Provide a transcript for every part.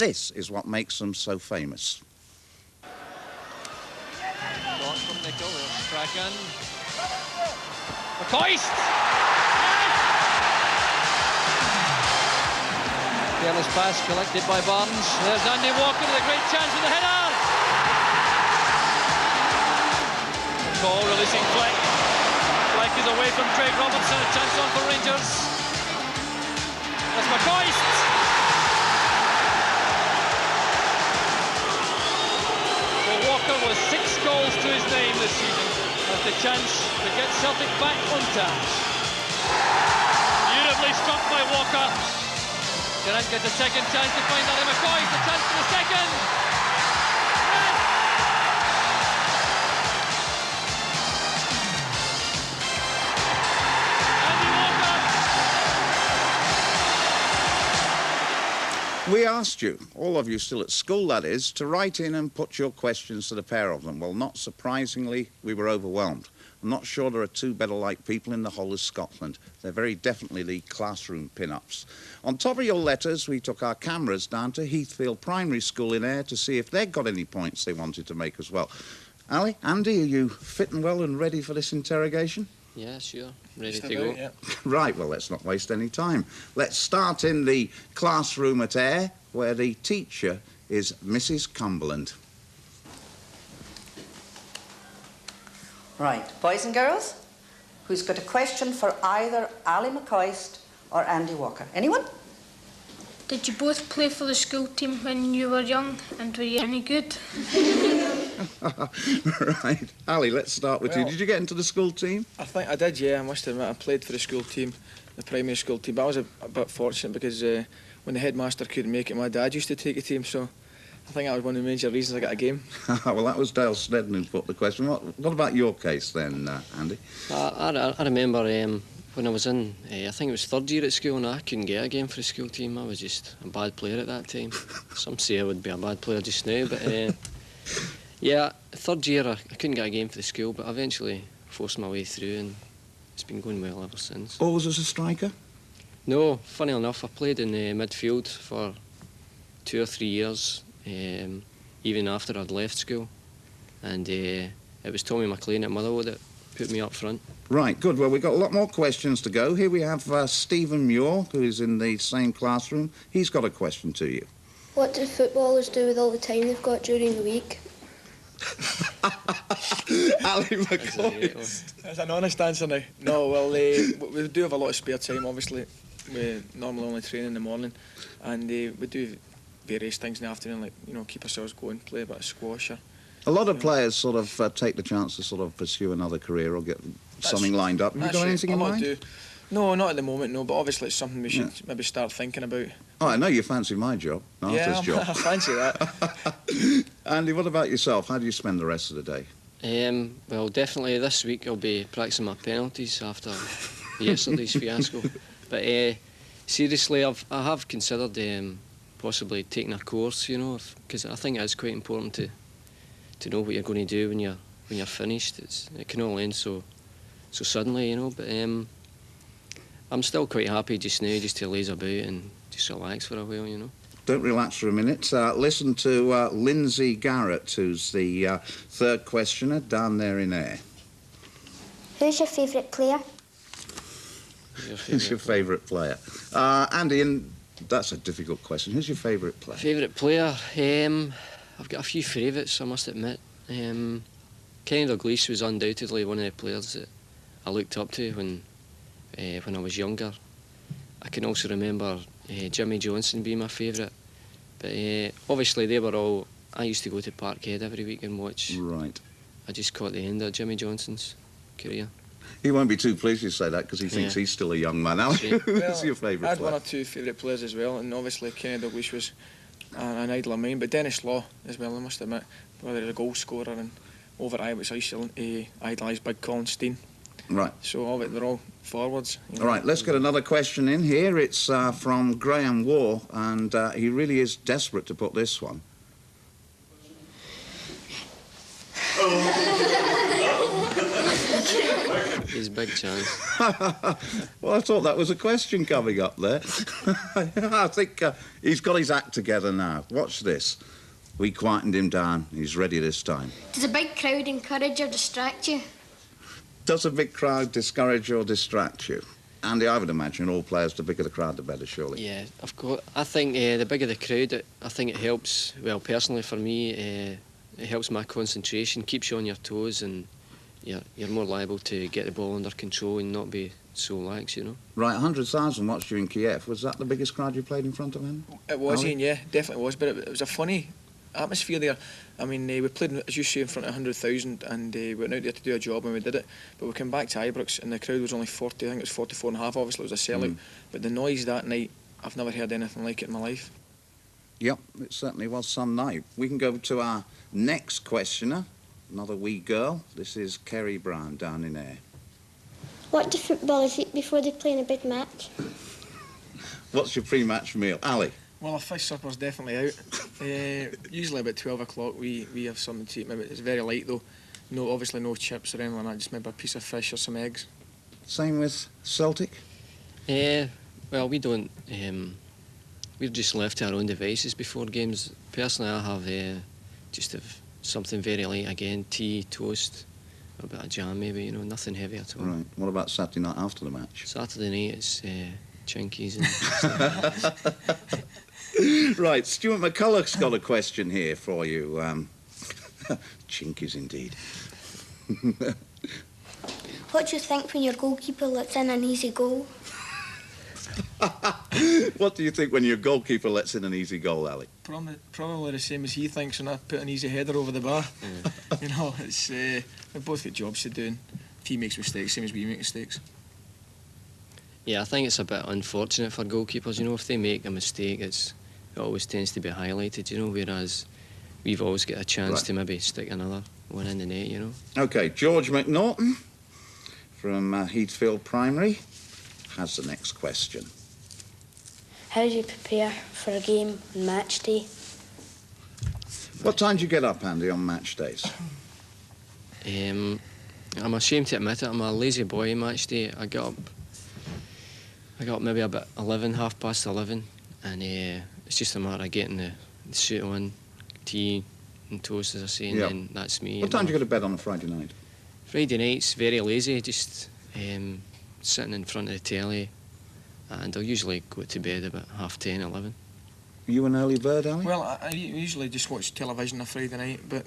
This is what makes them so famous. Shot from Nickel, there's Strachan. McCoist! Careless pass collected by Barnes. There's Andy Walker with a great chance with the header. Ball releasing Fleck. Fleck is away from Craig Robertson. A chance on for Rangers. That's McCoist. Well, Walker with 6 goals to his name this season. Has the chance to get Celtic back on task. Beautifully struck by Walker. Durrant gets a second chance to find Ali McCoist, a chance for the second. Andy Walker. We asked you, all of you still at school that is, to write in and put your questions to the pair of them. Well, not surprisingly, we were overwhelmed. I'm not sure there are 2 better-liked people in the whole of Scotland. They're very definitely the classroom pin-ups. On top of your letters, we took our cameras down to Heathfield Primary School in Ayr to see if they'd got any points they wanted to make as well. Ali, Andy, are you fit and well and ready for this interrogation? Yeah, sure. Ready to go. Yeah. Right, well, let's not waste any time. Let's start in the classroom at Ayr, where the teacher is Mrs. Cumberland. Right, boys and girls, who's got a question for either Ali McCoist or Andy Walker? Anyone? Did you both play for the school team when you were young, and were you any good? Right. Ali, let's start with you. Did you get into the school team? I think I did, yeah. I must admit, I played for the school team, the primary school team, but I was a bit fortunate because when the headmaster couldn't make it, my dad used to take a team, so I think that was one of the major reasons I got a game. Well, that was Dale Snedden who put the question. What about your case then, Andy? I remember when I was in, I think it was 3rd year at school, and I couldn't get a game for the school team. I was just a bad player at that time. Some say I would be a bad player just now, but yeah, 3rd year I couldn't get a game for the school, but I eventually forced my way through, and it's been going well ever since. Always as a striker? No, funny enough, I played in midfield for 2 or 3 years. Even after I'd left school, and it was Tommy McLean at Motherwell that put me up front. Right, good. Well, we've got a lot more questions to go. Here we have Stephen Muir, who is in the same classroom. He's got a question to you. What do footballers do with all the time they've got during the week? Ali McCoist. That's an honest answer now. No, well, we do have a lot of spare time, obviously. We normally only train in the morning, and we do various things in the afternoon, like, you know, keep ourselves going, play a bit of squash. A lot of players sort of take the chance to sort of pursue another career or get something lined up. Have you got anything in mind? No, not at the moment, no, but obviously it's something we should maybe start thinking about. Oh, I know you fancy my job, artist job. I fancy that. Andy, what about yourself? How do you spend the rest of the day? Well, definitely this week I'll be practising my penalties after yesterday's fiasco. But seriously, I have considered possibly taking a course, you know, because I think it's quite important to know what you're going to do when you're finished. It can all end so suddenly, you know. But I'm still quite happy just now, just to laze about and just relax for a while, you know. Don't relax for a minute. Listen to Lindsay Garrett, who's the 3rd questioner down there in Ayr. Who's your favourite player? Who's your favourite player? Andy, and that's a difficult question. Who's your favourite player? Favourite player? I've got a few favourites, I must admit. Kenny Dalglish was undoubtedly one of the players that I looked up to when I was younger. I can also remember Jimmy Johnson being my favourite. But obviously they were all... I used to go to Parkhead every week and watch. Right. I just caught the end of Jimmy Johnson's career. He won't be too pleased you say that because he thinks he's still a young man. Who's your favourite player? I had 1 or 2 favourite players as well, and obviously Kenny Dalglish was an idol of mine, but Dennis Law as well, I must admit, whether he's a goal scorer, and over Irish I used to idolise Big Colin Steen. Right. So they're all forwards. You know. All right, let's get another question in here. It's from Graham Waugh, and he really is desperate to put this one. There's a big chance. Well, I thought that was a question coming up there. I think he's got his act together now. Watch this. We quietened him down. He's ready this time. Does a big crowd encourage or distract you? Does a big crowd discourage or distract you? Andy, I would imagine all players, the bigger the crowd, the better, surely. Yeah, of course. I think the bigger the crowd, I think it helps, well, personally for me, it helps my concentration, keeps you on your toes, and you're more liable to get the ball under control and not be so lax, you know. Right, 100,000 watched you in Kiev. Was that the biggest crowd you played in front of, Andy? It was, Ian, yeah, definitely was. But it was a funny atmosphere there. I mean, we played, as you say, in front of 100,000, and we went out there to do a job, and we did it. But we came back to Ibrox, and the crowd was only 40. I think it was 44 and a half. Obviously, it was a sellout. But the noise that night, I've never heard anything like it in my life. Yep, it certainly was some night. We can go to our next questioner, another wee girl. This is Kerry Brown down in Ayr. What do footballers eat before they play in a big match? What's your pre-match meal? Ali? Well, our fish supper's definitely out. Usually about 12 o'clock we have something to eat. Maybe it's very light though. No, obviously no chips or anything like that. Just maybe a piece of fish or some eggs. Same with Celtic? Well, we don't. We're just left to our own devices before games. Personally, I have just have something very light again, tea, toast, a bit of jam maybe, you know, nothing heavy at all. Right. What about Saturday night after the match? Saturday night it's chinkies and stuff. Right, Stuart McCulloch's got a question here for you. Chinkies indeed. What do you think when your goalkeeper lets in an easy goal? What do you think when your goalkeeper lets in an easy goal, Ali? Probably the same as he thinks when I put an easy header over the bar. You know, it's we've both got jobs to do, and if he makes mistakes, same as we make mistakes. Yeah, I think it's a bit unfortunate for goalkeepers, you know, if they make a mistake, it always tends to be highlighted, you know, whereas we've always got a chance to maybe stick another one in the net, you know. OK, George McNaughton from Heathfield Primary has the next question. How do you prepare for a game on match day? What time do you get up, Andy, on match days? I'm ashamed to admit it, I'm a lazy boy match day. I got up maybe about 11, 11:30, and it's just a matter of getting the suit on, tea and toast, as I say, and then that's me. What time do you go to bed on a Friday night? Friday night's very lazy, just sitting in front of the telly, and I'll usually go to bed about 10:30, 11. Are you an early bird, Ali? Well, I usually just watch television on a Friday night, but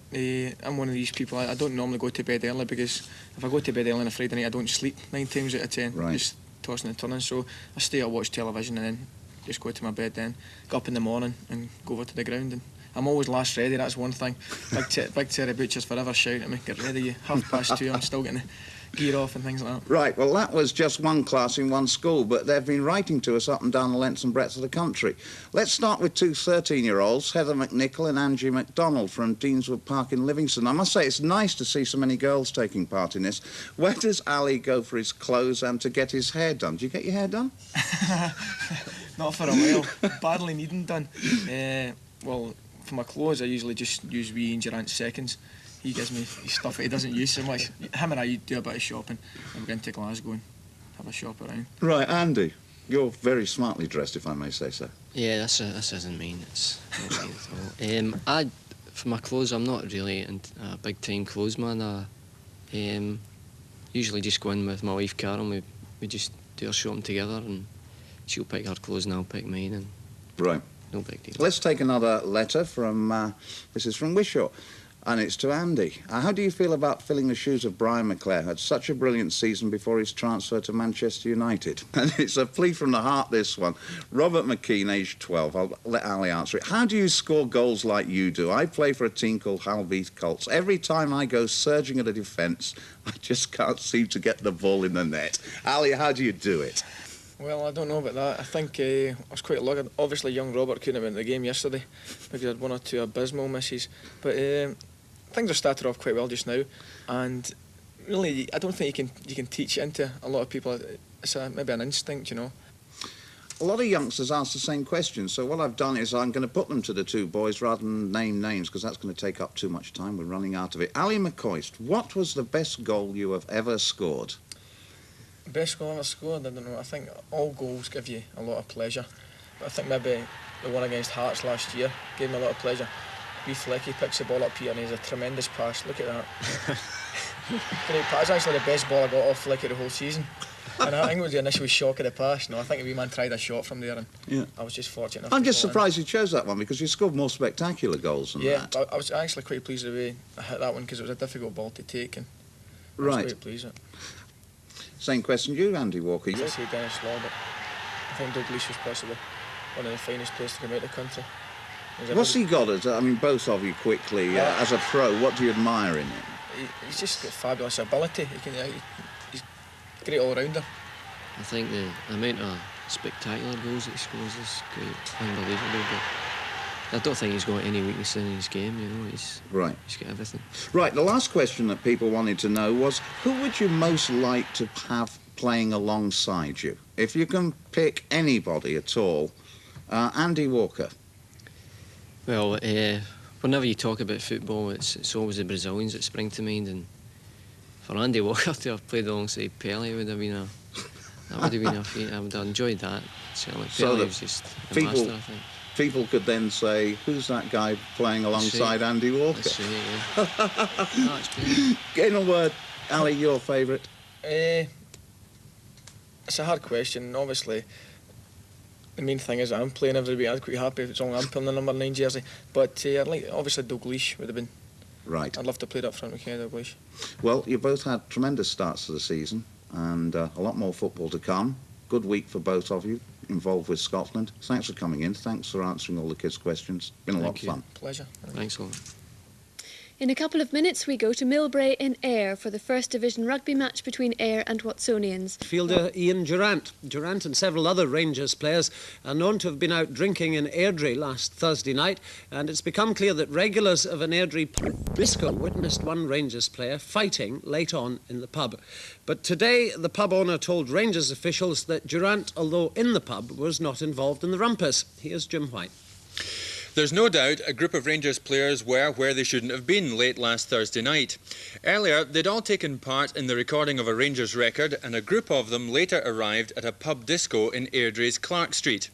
I'm one of these people, I don't normally go to bed early, because if I go to bed early on a Friday night, I don't sleep 9 times out of 10. Right. Just tossing and turning, so I stay up, watch television, and then just go to my bed then, get up in the morning and go over to the ground. And I'm always last ready, that's one thing. Big Terry Butcher's forever shouting at me, get ready, you 2:30, I'm still getting the gear off and things like that. Right, well, that was just one class in one school, but they've been writing to us up and down the length and breadth of the country. Let's start with two 13-year-olds, Heather McNichol and Angie MacDonald from Deanswood Park in Livingston. I must say, it's nice to see so many girls taking part in this. Where does Ali go for his clothes and to get his hair done? Do you get your hair done? Not for a while, badly needing done. Well, for my clothes, I usually just use wee Ian Durrant seconds. He gives me stuff that he doesn't use so much. Him and I do a bit of shopping, and we're going to Glasgow and have a shop around. Right, Andy, you're very smartly dressed, if I may say so. Yeah, this isn't mean. It's not mean at all. For my clothes, I'm not really a big time clothes man. I usually just go in with my wife Karen. We just do our shopping together, and she'll pick her clothes and I'll pick mine. And right. No big deal. Let's take another letter from, this is from Wishaw, and it's to Andy. How do you feel about filling the shoes of Brian McClare, who had such a brilliant season before his transfer to Manchester United? And it's a plea from the heart, this one. Robert McKean, aged 12. I'll let Ali answer it. How do you score goals like you do? I play for a team called Halbeath Colts. Every time I go surging at a defence, I just can't seem to get the ball in the net. Ali, how do you do it? Well, I don't know about that. I think I was quite lucky. Obviously, young Robert couldn't have been at the game yesterday because he had 1 or 2 abysmal misses. But things are started off quite well just now, and really, I don't think you can teach it into a lot of people. It's maybe an instinct, you know. A lot of youngsters ask the same question, so what I've done is I'm going to put them to the two boys rather than name names, because that's going to take up too much time. We're running out of it. Ali McCoist, what was the best goal you have ever scored? Best goal ever scored, I don't know. I think all goals give you a lot of pleasure. But I think maybe the one against Hearts last year gave me a lot of pleasure. Wee Fleck, he picks the ball up here and he has a tremendous pass. Look at that. Great pass. It's actually the best ball I got off Fleck of the whole season. And I think it was the initial shock of the pass. No, I think the wee man tried a shot from there and I was just fortunate enough. I'm just surprised you chose that one because you scored more spectacular goals than that. Yeah, I was actually quite pleased with the way I hit that one because it was a difficult ball to take and I was quite pleased with it. Same question to you, Andy Walker. I say Dennis Law, but I think Dalglish was possibly one of the finest players to come out of the country. What's he got as, I mean, both of you quickly, as a pro, what do you admire in him? He's just got fabulous ability. He's a great all-rounder. I think the amount of spectacular goals that he scores is great, unbelievable, but I don't think he's got any weakness in his game, you know, he's got everything. Right, the last question that people wanted to know was, who would you most like to have playing alongside you? If you can pick anybody at all, Andy Walker. Well, whenever you talk about football, it's always the Brazilians that spring to mind, and for Andy Walker to have played alongside Pelé would have been a feat. I would have enjoyed that. Certainly, Pelé was just a master, I think. People could then say, who's that guy playing alongside Andy Walker? That's right, yeah. No, it's brilliant. In a word, Ali, your favourite? It's a hard question. Obviously, the main thing is I'm playing every week. I'd quite happy if it's only I'm pulling the number 9 jersey. But I'd like, obviously, Dalglish would have been. Right. I'd love to play up front with Kenny Dalglish. Well, you both had tremendous starts to the season and a lot more football to come. Good week for both of you involved with Scotland. Thanks for coming in. Thanks for answering all the kids' questions. Been a lot of fun. Pleasure. Thanks a lot. In a couple of minutes, we go to Millbrae in Ayr for the First Division rugby match between Ayr and Watsonians. Fielder Ian Durrant. Durrant and several other Rangers players are known to have been out drinking in Airdrie last Thursday night, and it's become clear that regulars of an Airdrie pub disco witnessed one Rangers player fighting late on in the pub. But today, the pub owner told Rangers officials that Durrant, although in the pub, was not involved in the rumpus. Here's Jim White. There's no doubt a group of Rangers players were where they shouldn't have been late last Thursday night. Earlier, they'd all taken part in the recording of a Rangers record, and a group of them later arrived at a pub disco in Airdrie's Clark Street.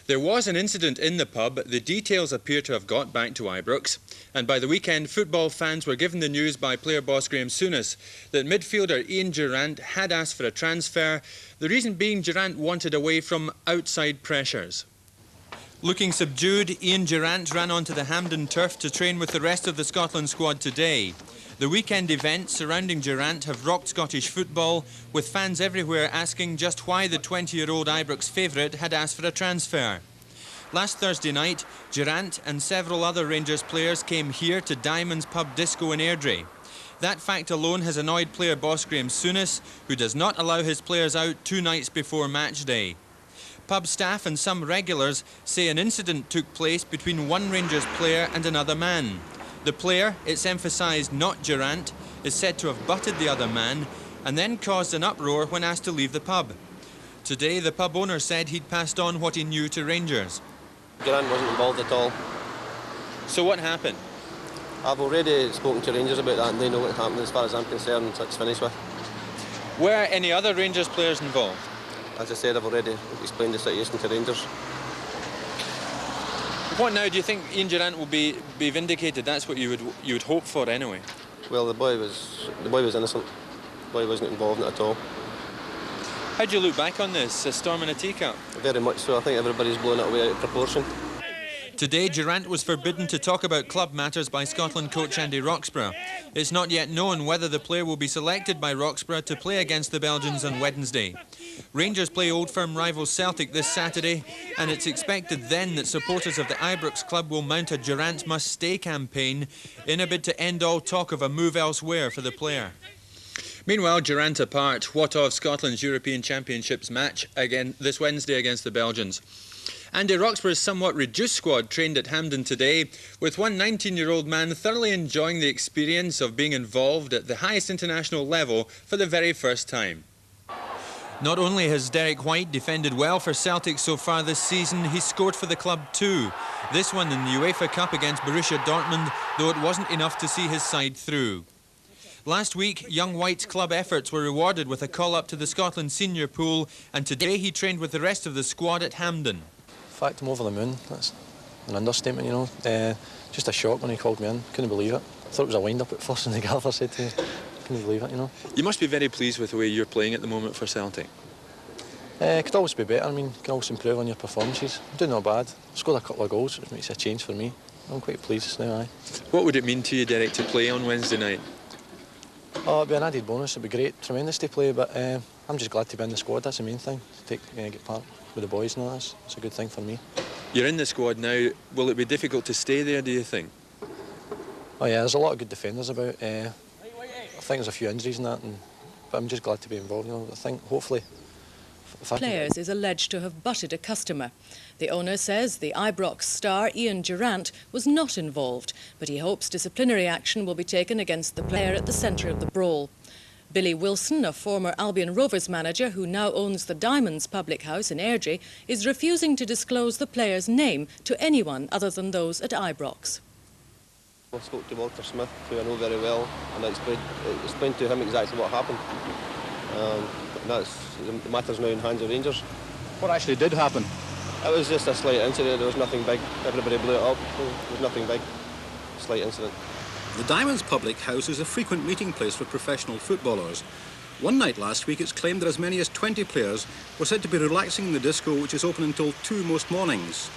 There was an incident in the pub. The details appear to have got back to Ibrox, and by the weekend, football fans were given the news by player boss Graham Souness that midfielder Ian Durrant had asked for a transfer, the reason being Durrant wanted away from outside pressures. Looking subdued, Ian Durrant ran onto the Hampden turf to train with the rest of the Scotland squad today. The weekend events surrounding Durrant have rocked Scottish football, with fans everywhere asking just why the 20-year-old Ibrox favourite had asked for a transfer. Last Thursday night, Durrant and several other Rangers players came here to Diamond's pub disco in Airdrie. That fact alone has annoyed player boss Graham Souness, who does not allow his players out 2 nights before match day. Pub staff and some regulars say an incident took place between one Rangers player and another man. The player, it's emphasised not Durrant, is said to have butted the other man and then caused an uproar when asked to leave the pub. Today, the pub owner said he'd passed on what he knew to Rangers. Durrant wasn't involved at all. So what happened? I've already spoken to Rangers about that and they know what happened. As far as I'm concerned, it's finished with. Were any other Rangers players involved? As I said, I've already explained the situation to Rangers. What now? Do you think Ian Durrant will be vindicated? That's what you would hope for anyway. Well, the boy was innocent. The boy wasn't involved in it at all. How do you look back on this? A storm in a teacup? Very much so. I think everybody's blown it away out of proportion. Today, Durrant was forbidden to talk about club matters by Scotland coach Andy Roxburgh. It's not yet known whether the player will be selected by Roxburgh to play against the Belgians on Wednesday. Rangers play Old Firm rivals Celtic this Saturday, and it's expected then that supporters of the Ibrox club will mount a Durrant must stay campaign in a bid to end all talk of a move elsewhere for the player. Meanwhile, Durrant apart, what of Scotland's European Championships match again this Wednesday against the Belgians? Andy Roxburgh's somewhat reduced squad trained at Hampden today, with one 19-year-old man thoroughly enjoying the experience of being involved at the highest international level for the very first time. Not only has Derek White defended well for Celtic so far this season, he's scored for the club too. This one in the UEFA Cup against Borussia Dortmund, though it wasn't enough to see his side through. Last week, young White's club efforts were rewarded with a call-up to the Scotland senior pool, and today he trained with the rest of the squad at Hampden. In fact, I'm over the moon. That's an understatement, you know. Just a shock when he called me in. Couldn't believe it. I thought it was a wind-up at first, and the gaffer said to me, couldn't believe it, you know. You must be very pleased with the way you're playing at the moment for Celtic. Could always be better. I mean, could always improve on your performances. I'm doing not bad. Scored a couple of goals, which makes a change for me. I'm quite pleased now, aye. What would it mean to you, Derek, to play on Wednesday night? Oh, it'd be an added bonus. It'd be great, tremendous to play, but I'm just glad to be in the squad. That's the main thing. To get part with the boys and all that. It's a good thing for me. You're in the squad now. Will it be difficult to stay there, do you think? Oh yeah, there's a lot of good defenders about. I think there's a few injuries and that, but I'm just glad to be involved. You know, I think hopefully. Players is alleged to have butted a customer. The owner says the Ibrox star Ian Durrant was not involved, but he hopes disciplinary action will be taken against the player at the centre of the brawl. Billy Wilson, a former Albion Rovers manager who now owns the Diamonds public house in Airdrie, is refusing to disclose the player's name to anyone other than those at Ibrox. I spoke to Walter Smith, who I know very well, and I explained to him exactly what happened. The matter's now in hands of Rangers. What actually did happen? It was just a slight incident. There was nothing big. Everybody blew it up. There was nothing big. Slight incident. The Diamonds public house is a frequent meeting place for professional footballers. One night last week, it's claimed that as many as 20 players were said to be relaxing in the disco, which is open until 2 most mornings.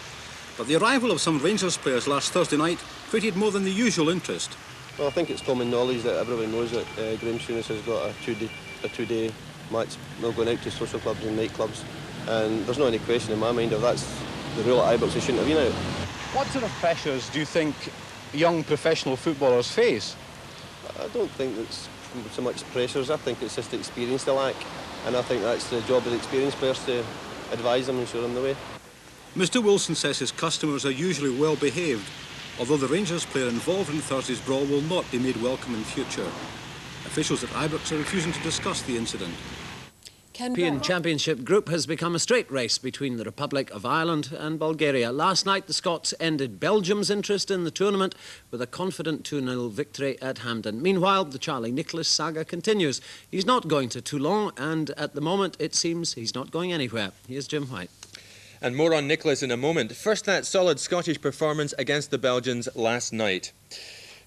But the arrival of some Rangers players last Thursday night created more than the usual interest. Well, I think it's common knowledge that everybody knows that Souness has got a two-day match, not going out to social clubs and nightclubs, and there's not any question in my mind if that's the rule at Ibrox. They shouldn't have been out. What sort of pressures do you think young professional footballers face? I don't think it's so much pressures. I think it's just the experience they lack, and I think that's the job of the experienced players to advise them and show them the way. Mr Wilson says his customers are usually well behaved, although the Rangers player involved in Thursday's brawl will not be made welcome in future. Officials at Ibrox are refusing to discuss the incident. The European Championship group has become a straight race between the Republic of Ireland and Bulgaria. Last night, the Scots ended Belgium's interest in the tournament with a confident 2-0 victory at Hampden. Meanwhile, the Charlie Nicholas saga continues. He's not going to Toulon, and at the moment, it seems he's not going anywhere. Here's Jim White. And more on Nicholas in a moment. First, that solid Scottish performance against the Belgians last night.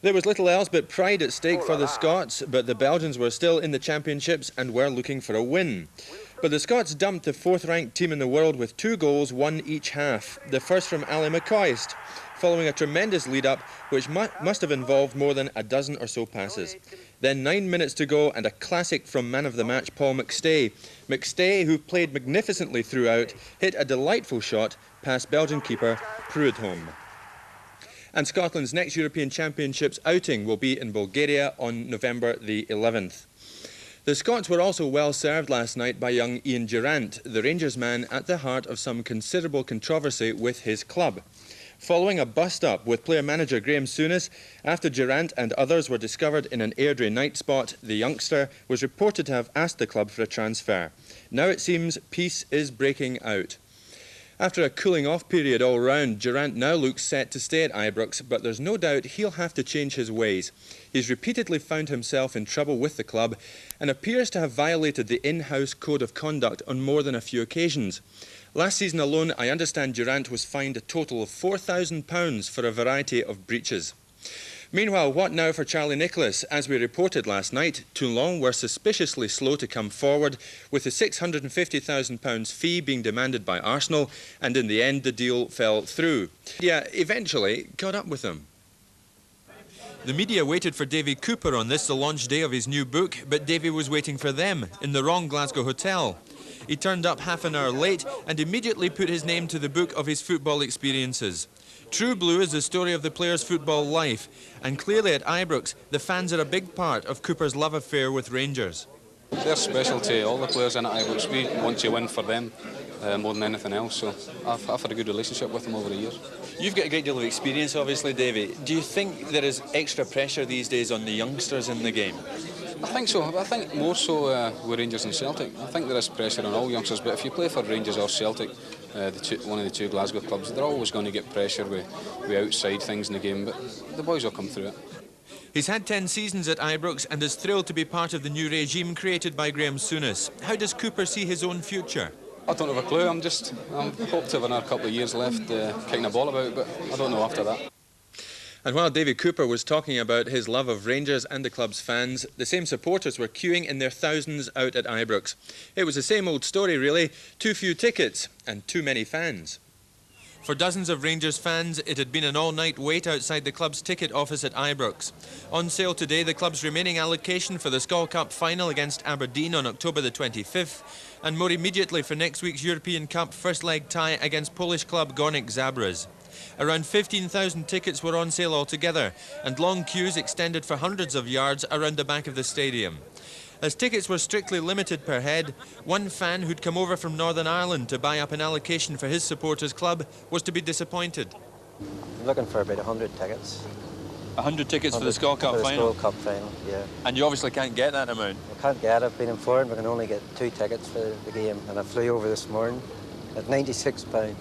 There was little else but pride at stake for the Scots, but the Belgians were still in the championships and were looking for a win. But the Scots dumped the 4th-ranked team in the world with 2 goals, 1 each half. The first from Ali McCoist, following a tremendous lead-up which must have involved more than a dozen or so passes. Then 9 minutes to go and a classic from man of the match Paul McStay. McStay, who played magnificently throughout, hit a delightful shot past Belgian keeper Prudhomme. And Scotland's next European Championships outing will be in Bulgaria on November the 11th. The Scots were also well served last night by young Ian Durrant, the Rangers man at the heart of some considerable controversy with his club. Following a bust-up with player-manager Graham Souness, after Durrant and others were discovered in an Airdrie night spot, the youngster was reported to have asked the club for a transfer. Now it seems peace is breaking out. After a cooling-off period all round, Durrant now looks set to stay at Ibrox, but there's no doubt he'll have to change his ways. He's repeatedly found himself in trouble with the club and appears to have violated the in-house code of conduct on more than a few occasions. Last season alone, I understand Durrant was fined a total of £4,000 for a variety of breaches. Meanwhile, what now for Charlie Nicholas? As we reported last night, Toulon were suspiciously slow to come forward, with the £650,000 fee being demanded by Arsenal, and in the end the deal fell through. Yeah, eventually caught up with them. The media waited for Davy Cooper on this, the launch day of his new book, but Davy was waiting for them in the wrong Glasgow hotel. He turned up half an hour late and immediately put his name to the book of his football experiences. True Blue is the story of the player's football life, and clearly at Ibrox, the fans are a big part of Cooper's love affair with Rangers. They're special to all the players in at Ibrox. We want to win for them more than anything else, so I've had a good relationship with them over the years. You've got a great deal of experience, obviously, Davy. Do you think there is extra pressure these days on the youngsters in the game? I think so. I think more so with Rangers and Celtic. I think there is pressure on all youngsters, but if you play for Rangers or Celtic, one of the 2 Glasgow clubs, they're always going to get pressure with outside things in the game, but the boys will come through it. He's had 10 seasons at Ibrox and is thrilled to be part of the new regime created by Graham Souness. How does Cooper see his own future? I don't have a clue. I'm hope to have another couple of years left kicking the ball about, but I don't know after that. And while David Cooper was talking about his love of Rangers and the club's fans, the same supporters were queuing in their thousands out at Ibrox. It was the same old story, really. Too few tickets and too many fans. For dozens of Rangers fans, it had been an all-night wait outside the club's ticket office at Ibrox. On sale today, the club's remaining allocation for the Skol Cup Final against Aberdeen on October the 25th, and more immediately for next week's European Cup first leg tie against Polish club Górnik Zabras. Around 15,000 tickets were on sale altogether, and long queues extended for hundreds of yards around the back of the stadium. As tickets were strictly limited per head, one fan who'd come over from Northern Ireland to buy up an allocation for his supporters' club was to be disappointed. I'm looking for about 100 tickets. 100 tickets for the Skol Cup Final? For the Skol Cup Final, yeah. And you obviously can't get that amount? I can't get it. I've been informed we can only get 2 tickets for the game, and I flew over this morning at £96.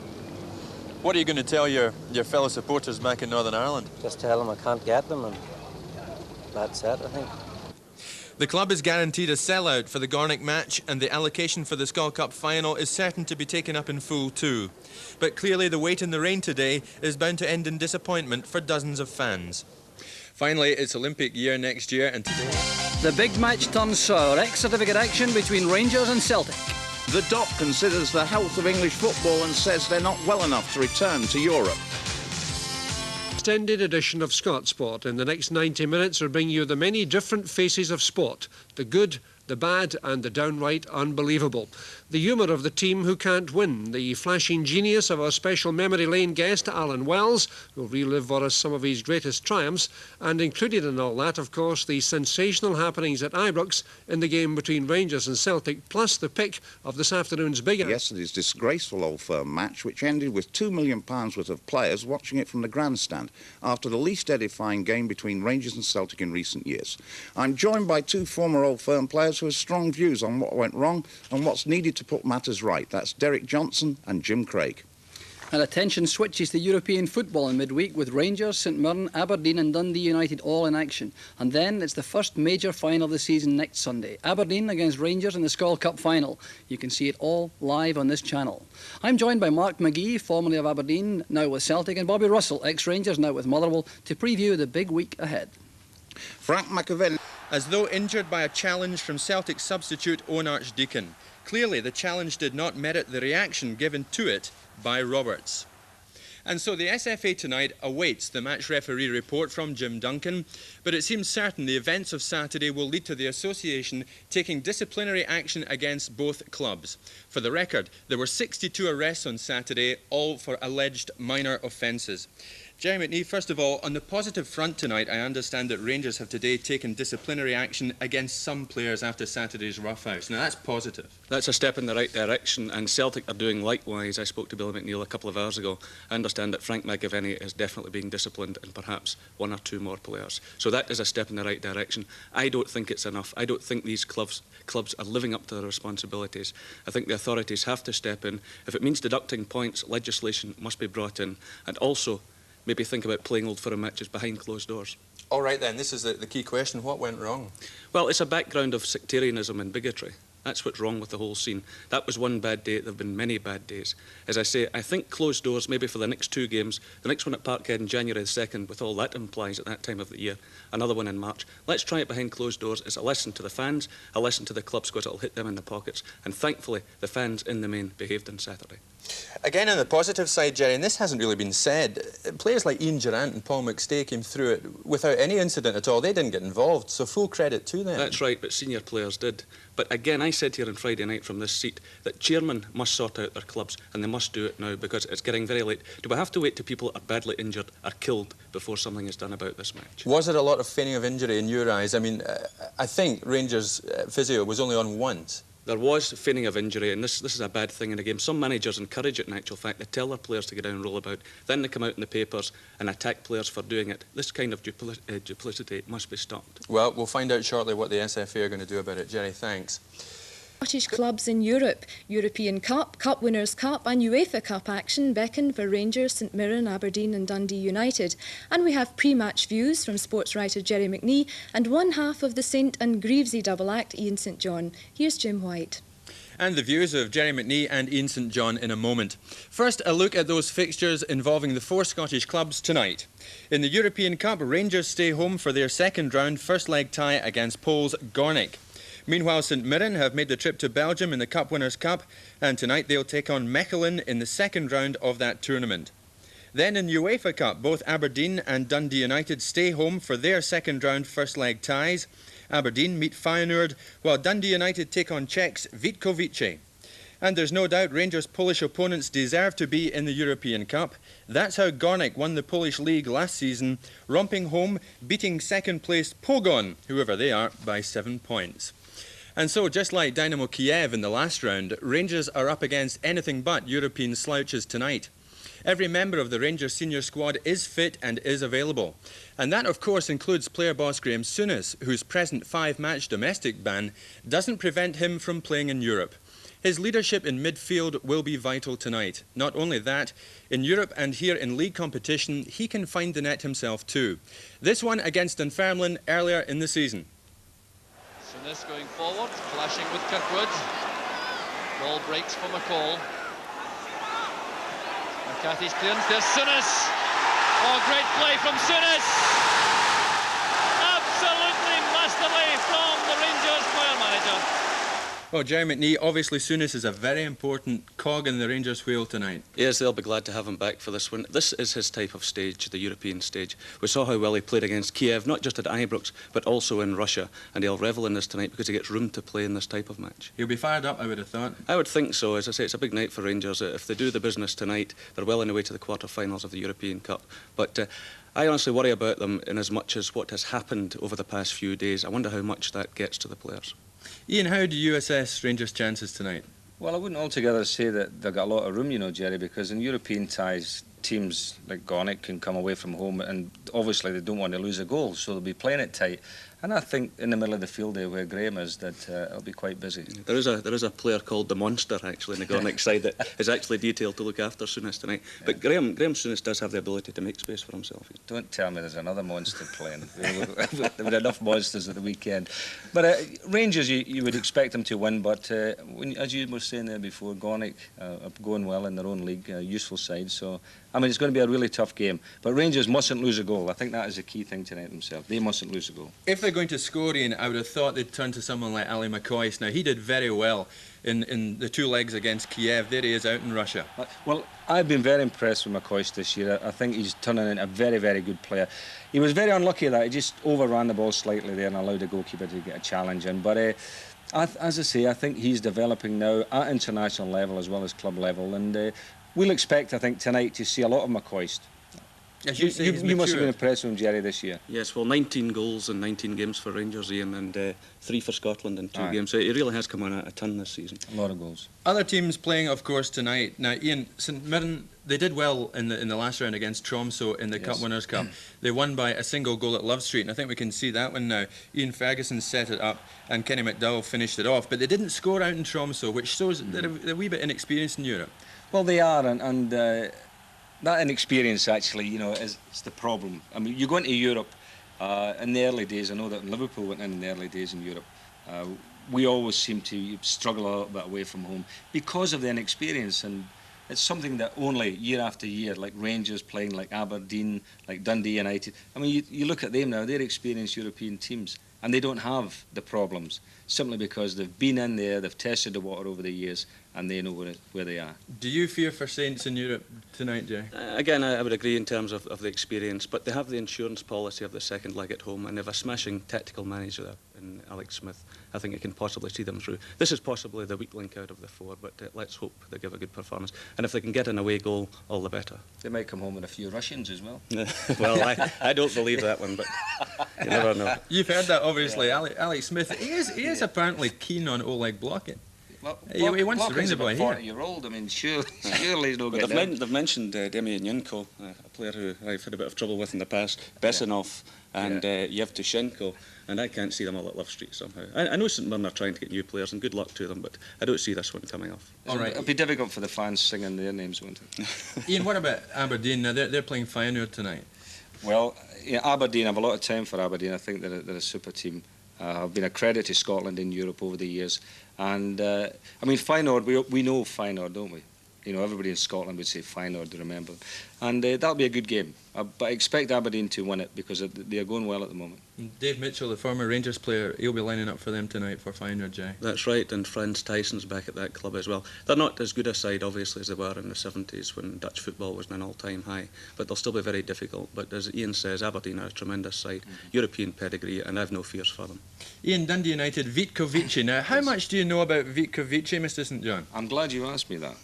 What are you going to tell your fellow supporters back in Northern Ireland? Just tell them I can't get them, and that's it, I think. The club is guaranteed a sellout for the Górnik match, and the allocation for the Skol Cup Final is certain to be taken up in full too. But clearly the wait in the rain today is bound to end in disappointment for dozens of fans. Finally, it's Olympic year next year, and today... The big match turns sour. X-certificate action between Rangers and Celtic. The DOC considers the health of English football and says they're not well enough to return to Europe. Extended edition of Scott Sport. In the next 90 minutes will bring you the many different faces of sport, the good, the bad and the downright unbelievable. The humour of the team who can't win, the flashing genius of our special memory lane guest Alan Wells, who'll relive for us some of his greatest triumphs, and included in all that, of course, the sensational happenings at Ibrox in the game between Rangers and Celtic, plus the pick of this afternoon's big... Yesterday's disgraceful Old Firm match, which ended with £2 million worth of players watching it from the grandstand after the least edifying game between Rangers and Celtic in recent years. I'm joined by 2 former Old Firm players who have strong views on what went wrong and what's needed to put matters right. That's Derek Johnson and Jim Craig. And attention switches to European football in midweek with Rangers, St Mirren, Aberdeen and Dundee United all in action. And then it's the first major final of the season next Sunday. Aberdeen against Rangers in the Skol Cup Final. You can see it all live on this channel. I'm joined by Mark McGee, formerly of Aberdeen, now with Celtic, and Bobby Russell, ex-Rangers, now with Motherwell, to preview the big week ahead. Frank McAvin. As though injured by a challenge from Celtic substitute Owen Archdeacon. Clearly the challenge did not merit the reaction given to it by Roberts. And so the SFA tonight awaits the match referee report from Jim Duncan, but it seems certain the events of Saturday will lead to the association taking disciplinary action against both clubs. For the record, there were 62 arrests on Saturday, all for alleged minor offences. Jerry McNee, first of all, on the positive front tonight, I understand that Rangers have today taken disciplinary action against some players after Saturday's roughhouse. Now, that's positive. That's a step in the right direction, and Celtic are doing likewise. I spoke to Billy McNeil a couple of hours ago. I understand that Frank McAvenny is definitely being disciplined, and perhaps 1 or 2 more players. So that is a step in the right direction. I don't think it's enough. I don't think these clubs are living up to their responsibilities. I think the authorities have to step in. If it means deducting points, legislation must be brought in, and also maybe think about playing Old Firm matches behind closed doors. All right then, this is the key question. What went wrong? Well, it's a background of sectarianism and bigotry. That's what's wrong with the whole scene. That was one bad day. There have been many bad days. As I say, I think closed doors, maybe for the next 2 games, the next one at Parkhead on January the 2nd, with all that implies at that time of the year, another one in March. Let's try it behind closed doors. It's a lesson to the fans, a lesson to the clubs, because it'll hit them in the pockets. And thankfully, the fans in the main behaved on Saturday. Again, on the positive side, Jerry, and this hasn't really been said, players like Ian Durrant and Paul McStay came through it without any incident at all. They didn't get involved, so full credit to them. That's right, but senior players did. But again, I said here on Friday night from this seat that chairmen must sort out their clubs, and they must do it now because it's getting very late. Do we have to wait till people are badly injured, are killed, before something is done about this match? Was there a lot of feigning of injury in your eyes? I mean, I think Rangers' physio was only on once. There was feigning of injury, and this is a bad thing in a game. Some managers encourage it in actual fact. They tell their players to get down and roll about. Then they come out in the papers and attack players for doing it. This kind of duplicity must be stopped. Well, we'll find out shortly what the SFA are going to do about it. Jerry, thanks. Scottish clubs in Europe. European Cup, Cup Winners' Cup and UEFA Cup action beckon for Rangers, St Mirren, Aberdeen and Dundee United. And we have pre-match views from sports writer Jerry McNee and one half of the St and Greavsie double act, Ian St John. Here's Jim White. And the views of Jerry McNee and Ian St John in a moment. First, a look at those fixtures involving the 4 Scottish clubs tonight. In the European Cup, Rangers stay home for their second round first leg tie against Poles Gornik. Meanwhile, St Mirren have made the trip to Belgium in the Cup Winners' Cup, and tonight they'll take on Mechelen in the second round of that tournament. Then in UEFA Cup, both Aberdeen and Dundee United stay home for their second round first leg ties. Aberdeen meet Feyenoord, while Dundee United take on Czechs Vitkovice. And there's no doubt Rangers' Polish opponents deserve to be in the European Cup. That's how Gornik won the Polish League last season, romping home, beating second-placed Pogoń, whoever they are, by 7 points. And so, just like Dynamo Kiev in the last round, Rangers are up against anything but European slouches tonight. Every member of the Rangers senior squad is fit and is available. And that, of course, includes player boss Graham Souness, whose present 5-match domestic ban doesn't prevent him from playing in Europe. His leadership in midfield will be vital tonight. Not only that, in Europe and here in league competition, he can find the net himself too. This one against Dunfermline earlier in the season. Souness going forward, flashing with Kirkwood. Ball breaks for McCall. McCarthy's clearance, there's Souness. Oh, great play from Souness. Absolutely masterly from the Rangers player manager. Well, Jerry McNee, obviously Souness is a very important cog in the Rangers wheel tonight. Yes, they'll be glad to have him back for this one. This is his type of stage, the European stage. We saw how well he played against Kiev, not just at Ibrox, but also in Russia. And he'll revel in this tonight because he gets room to play in this type of match. He'll be fired up, I would have thought. I would think so. As I say, it's a big night for Rangers. If they do the business tonight, they're well on the way to the quarter-finals of the European Cup. But I honestly worry about them in as much as what has happened over the past few days. I wonder how much that gets to the players. Ian, how do you assess Rangers' chances tonight? Well, I wouldn't altogether say that they've got a lot of room, you know, Jerry, because in European ties, teams like Gornik can come away from home and obviously they don't want to lose a goal, so they'll be playing it tight. And I think in the middle of the field there where Graham is, that it'll be quite busy. There is a player called the Monster, actually, in the Gornik side that is actually detailed to look after Souness tonight. But Graham Souness does have the ability to make space for himself. Don't tell me there's another monster playing. There were enough monsters at the weekend. But Rangers, you would expect them to win, but as you were saying there before, Gornik are going well in their own league, a useful side. So, I mean, it's going to be a really tough game. But Rangers mustn't lose a goal. I think that is the key thing tonight themselves. They mustn't lose a goal. If they're going to score, Ian, I would have thought they'd turn to someone like Ali McCoist. Now, he did very well in the 2 legs against Kiev. There he is out in Russia. Well, I've been very impressed with McCoist this year. I think he's turning into a very, very good player. He was very unlucky that he just overran the ball slightly there and allowed the goalkeeper to get a challenge in. But as I say, I think he's developing now at international level as well as club level. And we'll expect, I think, tonight to see a lot of McCoist. As you say, you must have been impressed with him, Jerry, this year. Yes, well, 19 goals in 19 games for Rangers, Ian, and 3 for Scotland in 2 games. So he really has come on a ton this season. A lot of goals. Other teams playing, of course, tonight. Now, Ian, St Mirren, they did well in the last round against Tromsø in the Cup Winners' Cup. They won by a single goal at Love Street, and I think we can see that one now. Ian Ferguson set it up, and Kenny McDowell finished it off. But they didn't score out in Tromsø, which shows they're a wee bit inexperienced in Europe. Well, they are, and that inexperience, actually, you know, is the problem. I mean, you go into Europe in the early days. I know that Liverpool went in the early days in Europe. We always seem to struggle a little bit away from home because of the inexperience, and it's something that only year after year, like Rangers playing, like Aberdeen, like Dundee United. I mean, you look at them now; they're experienced European teams, and they don't have the problems simply because they've been in there, they've tested the water over the years, and they know where they are. Do you fear for Saints in Europe tonight, Jerry? Again, I would agree in terms of the experience, but they have the insurance policy of the second leg at home, and they have a smashing tactical manager in Alex Smith. I think it can possibly see them through. This is possibly the weak link out of the 4, but let's hope they give a good performance. And if they can get an away goal, all the better. They might come home with a few Russians as well. Well, I don't believe that one, but you never know. You've heard that, obviously. Yeah. Alex Smith, he is apparently keen on Oleg blocking. He wants to bring the boy here. 40-year-old, I mean, surely he's not getting out. They've mentioned Demi Yunko, a player who I've had a bit of trouble with in the past, Besanov and Yevtushenko, and I can't see them all at Love Street somehow. I know St Mirren are trying to get new players, and good luck to them, but I don't see this one coming off. All right, it'll be difficult for the fans singing their names, won't it? Ian, what about Aberdeen? Now, they're playing Feyenoord tonight. Well, Aberdeen, I have a lot of time for Aberdeen. I think they're a super team. I've been a credit to Scotland in Europe over the years. And, I mean, Feyenoord, we know Feyenoord, don't we? You know, everybody in Scotland would say Feyenoord, to remember. And that'll be a good game. But I expect Aberdeen to win it because they are going well at the moment. Dave Mitchell, the former Rangers player, he'll be lining up for them tonight for Feyenoord, Jay. That's right, and Franz Tyson's back at that club as well. They're not as good a side, obviously, as they were in the 70s when Dutch football was in an all-time high, but they'll still be very difficult. But as Ian says, Aberdeen are a tremendous side, European pedigree, and I've no fears for them. Ian, Dundee United, Vitkovici. Now, how much do you know about Vitkovici, Mr St John? I'm glad you asked me that.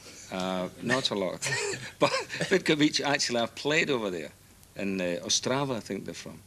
Not a lot. But Vitkovic, actually, I've played over there. In Ostrava, I think they're from.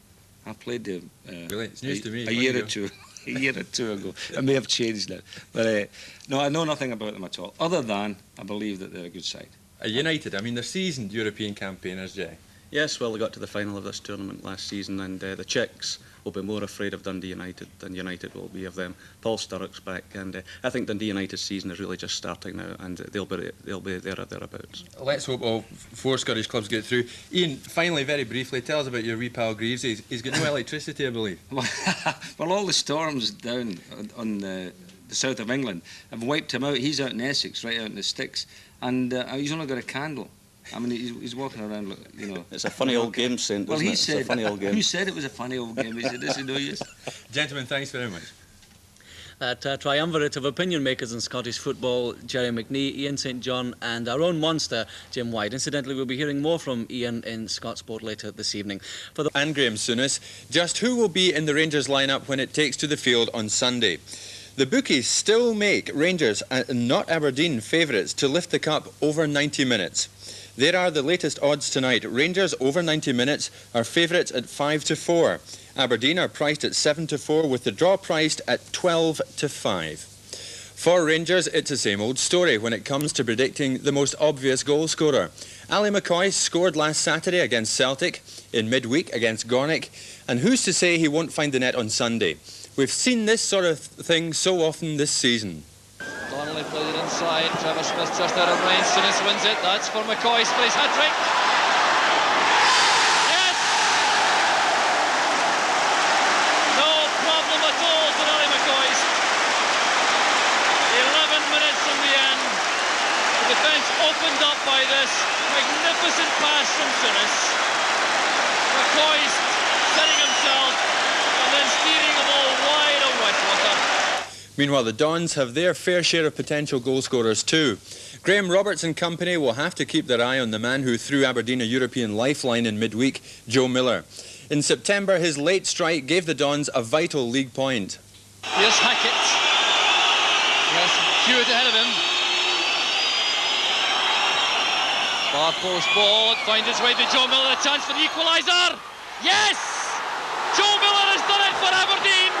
I played there really? It's news to me. a year or two ago. It may have changed now. But no, I know nothing about them at all, other than I believe that they're a good side. United, I mean, they're seasoned European campaigners, Jay. Yes, well, they got to the final of this tournament last season, and the Czechs will be more afraid of Dundee United than United will be of them. Paul Sturrock's back, and I think Dundee United's season is really just starting now, and they'll be there or thereabouts. Let's hope all 4 Scottish clubs get through. Ian, finally, very briefly, tell us about your wee pal Greavsie. He's got no electricity, I believe. Well, all the storms down on the south of England have wiped him out. He's out in Essex, right out in the sticks, and he's only got a candle. I mean, he's walking around, you know. It's a funny old game, Saint, well, isn't it? It's a funny old game. Who said it was a funny old game? He said, this is no use. Gentlemen, thanks very much. That triumvirate of opinion makers in Scottish football, Jerry McNee, Ian St John and our own monster, Jim White. Incidentally, we'll be hearing more from Ian in Scott Sport later this evening. And Graham Souness, just who will be in the Rangers lineup when it takes to the field on Sunday? The bookies still make Rangers and not Aberdeen favourites to lift the cup over 90 minutes. There are the latest odds tonight. Rangers over 90 minutes are favourites at 5-4. Aberdeen are priced at 7-4 with the draw priced at 12-5. For Rangers, it's the same old story when it comes to predicting the most obvious goal scorer. Ali McCoy scored last Saturday against Celtic, in midweek against Gornick, and who's to say he won't find the net on Sunday? We've seen this sort of thing so often this season. Donnelly played it inside. Trevor Smith just out of range. Souness wins it. That's for McCoy for his hat-trick. Yes! No problem at all for Ali McCoy's. 11 minutes from the end. The defence opened up by this magnificent pass from Souness. McCoy's setting himself and then steering the ball wide of Westwater. Meanwhile, the Dons have their fair share of potential goal scorers too. Graham Roberts and company will have to keep their eye on the man who threw Aberdeen a European lifeline in midweek, Joe Miller. In September, his late strike gave the Dons a vital league point. Here's Hackett. He has Hewitt ahead of him. Far post ball, it finds its way to Joe Miller, a chance for the equaliser. Yes! Joe Miller has done it for Aberdeen.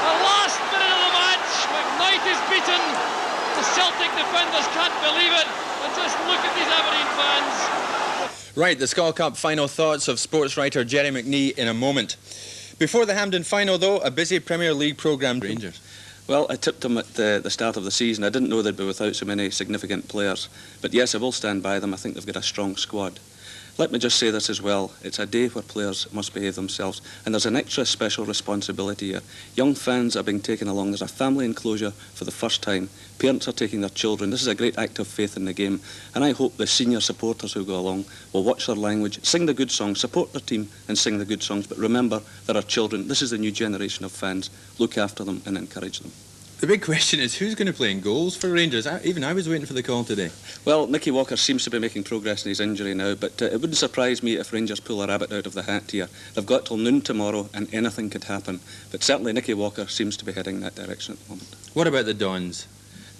The last minute of the match, McKnight is beaten. The Celtic defenders can't believe it. And just look at these Aberdeen fans. Right, the Skol Cup Final thoughts of sports writer Jerry McNee in a moment. Before the Hampden final, though, a busy Premier League programme. Rangers. Well, I tipped them at the start of the season. I didn't know they'd be without so many significant players. But yes, I will stand by them. I think they've got a strong squad. Let me just say this as well. It's a day where players must behave themselves, and there's an extra special responsibility here. Young fans are being taken along. There's a family enclosure for the first time. Parents are taking their children. This is a great act of faith in the game, and I hope the senior supporters who go along will watch their language, sing the good songs, support their team and sing the good songs, but remember, there are children. This is the new generation of fans. Look after them and encourage them. The big question is who's going to play in goals for Rangers? Even I was waiting for the call today. Well, Nicky Walker seems to be making progress in his injury now, but it wouldn't surprise me if Rangers pull a rabbit out of the hat here. They've got till noon tomorrow and anything could happen, but certainly Nicky Walker seems to be heading in that direction at the moment. What about the Dons?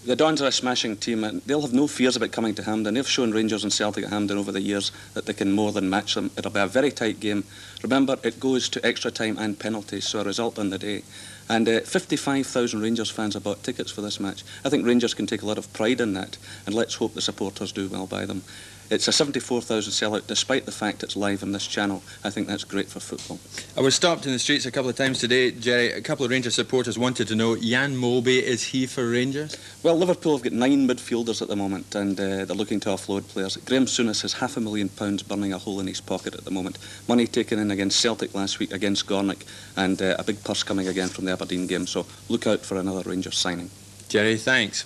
The Dons are a smashing team, and they'll have no fears about coming to Hampden. They've shown Rangers and Celtic at Hampden over the years that they can more than match them. It'll be a very tight game. Remember, it goes to extra time and penalties, so a result on the day. And 55,000 Rangers fans have bought tickets for this match. I think Rangers can take a lot of pride in that, and let's hope the supporters do well by them. It's a 74,000 sellout, despite the fact it's live on this channel. I think that's great for football. I was stopped in the streets a couple of times today, Jerry. A couple of Rangers supporters wanted to know, Jan Molby, is he for Rangers? Well, Liverpool have got 9 midfielders at the moment, and they're looking to offload players. Graham Souness has £500,000 burning a hole in his pocket at the moment. Money taken in against Celtic last week, against Gornick, and a big purse coming again from the Aberdeen game. So look out for another Rangers signing. Jerry, thanks.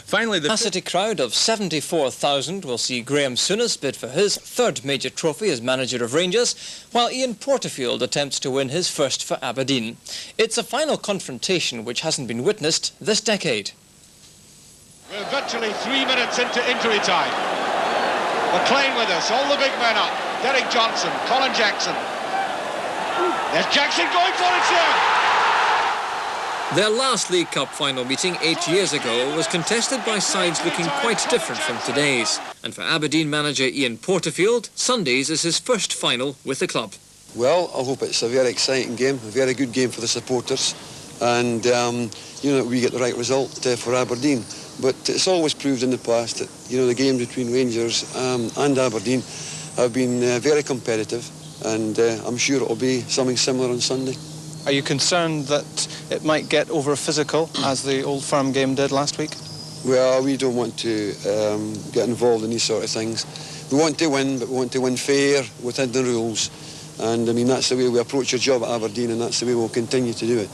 Finally, the capacity crowd of 74,000 will see Graham Souness bid for his third major trophy as manager of Rangers, while Ian Porterfield attempts to win his first for Aberdeen. It's a final confrontation which hasn't been witnessed this decade. We're virtually 3 minutes into injury time. McLean with us, all the big men up. Derek Johnson, Colin Jackson. There's Jackson going for it here. Their last League Cup final meeting 8 years ago was contested by sides looking quite different from today's. And for Aberdeen manager Ian Porterfield, Sunday's is his first final with the club. Well, I hope it's a very exciting game, a very good game for the supporters. And, we get the right result for Aberdeen. But it's always proved in the past that, the games between Rangers and Aberdeen have been very competitive. And I'm sure it'll be something similar on Sunday. Are you concerned that it might get over physical, as the Old Firm game did last week? Well, we don't want to get involved in these sort of things. We want to win, but we want to win fair within the rules. And, that's the way we approach our job at Aberdeen, and that's the way we'll continue to do it.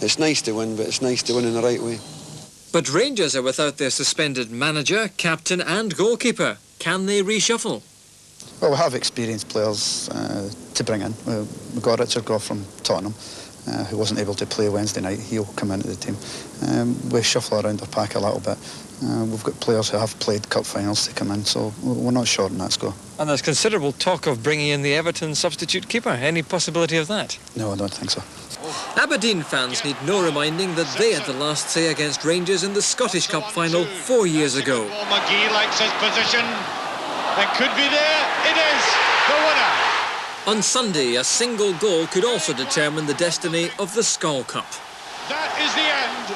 It's nice to win, but it's nice to win in the right way. But Rangers are without their suspended manager, captain and goalkeeper. Can they reshuffle? Well, we have experienced players to bring in. We've got Richard Gough from Tottenham, who wasn't able to play Wednesday night. He'll come into the team. We shuffle around our pack a little bit. We've got players who have played cup finals to come in, so we're not short on that score. And there's considerable talk of bringing in the Everton substitute keeper. Any possibility of that? No, I don't think so. Aberdeen fans need no reminding that they had the last say against Rangers in the Scottish Cup final 4 years ago. McGee likes his position. It could be there. It is the winner. On Sunday, a single goal could also determine the destiny of the Skol Cup. That is the end.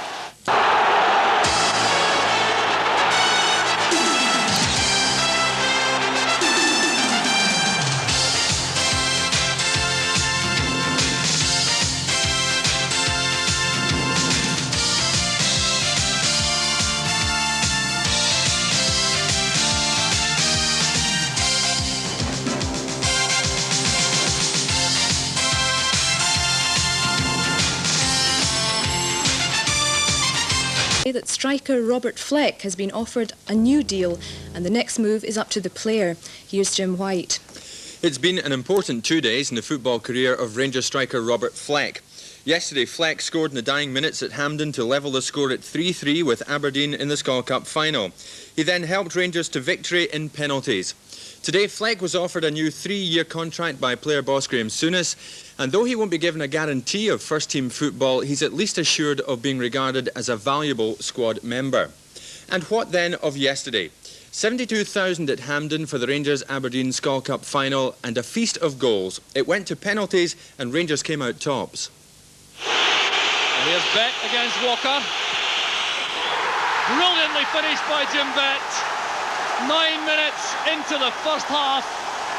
That striker Robert Fleck has been offered a new deal, and the next move is up to the player. Here's Jim White. It's been an important 2 days in the football career of Rangers striker Robert Fleck. Yesterday, Fleck scored in the dying minutes at Hampden to level the score at 3-3 with Aberdeen in the Skol Cup final. He then helped Rangers to victory in penalties. Today, Fleck was offered a new 3-year contract by player boss Graham Souness, and though he won't be given a guarantee of first-team football, he's at least assured of being regarded as a valuable squad member. And what then of yesterday? 72,000 at Hampden for the Rangers-Aberdeen Skol Cup final, and a feast of goals. It went to penalties, and Rangers came out tops. And here's Bett against Walker. Brilliantly finished by Jim Bett. 9 minutes into the first half,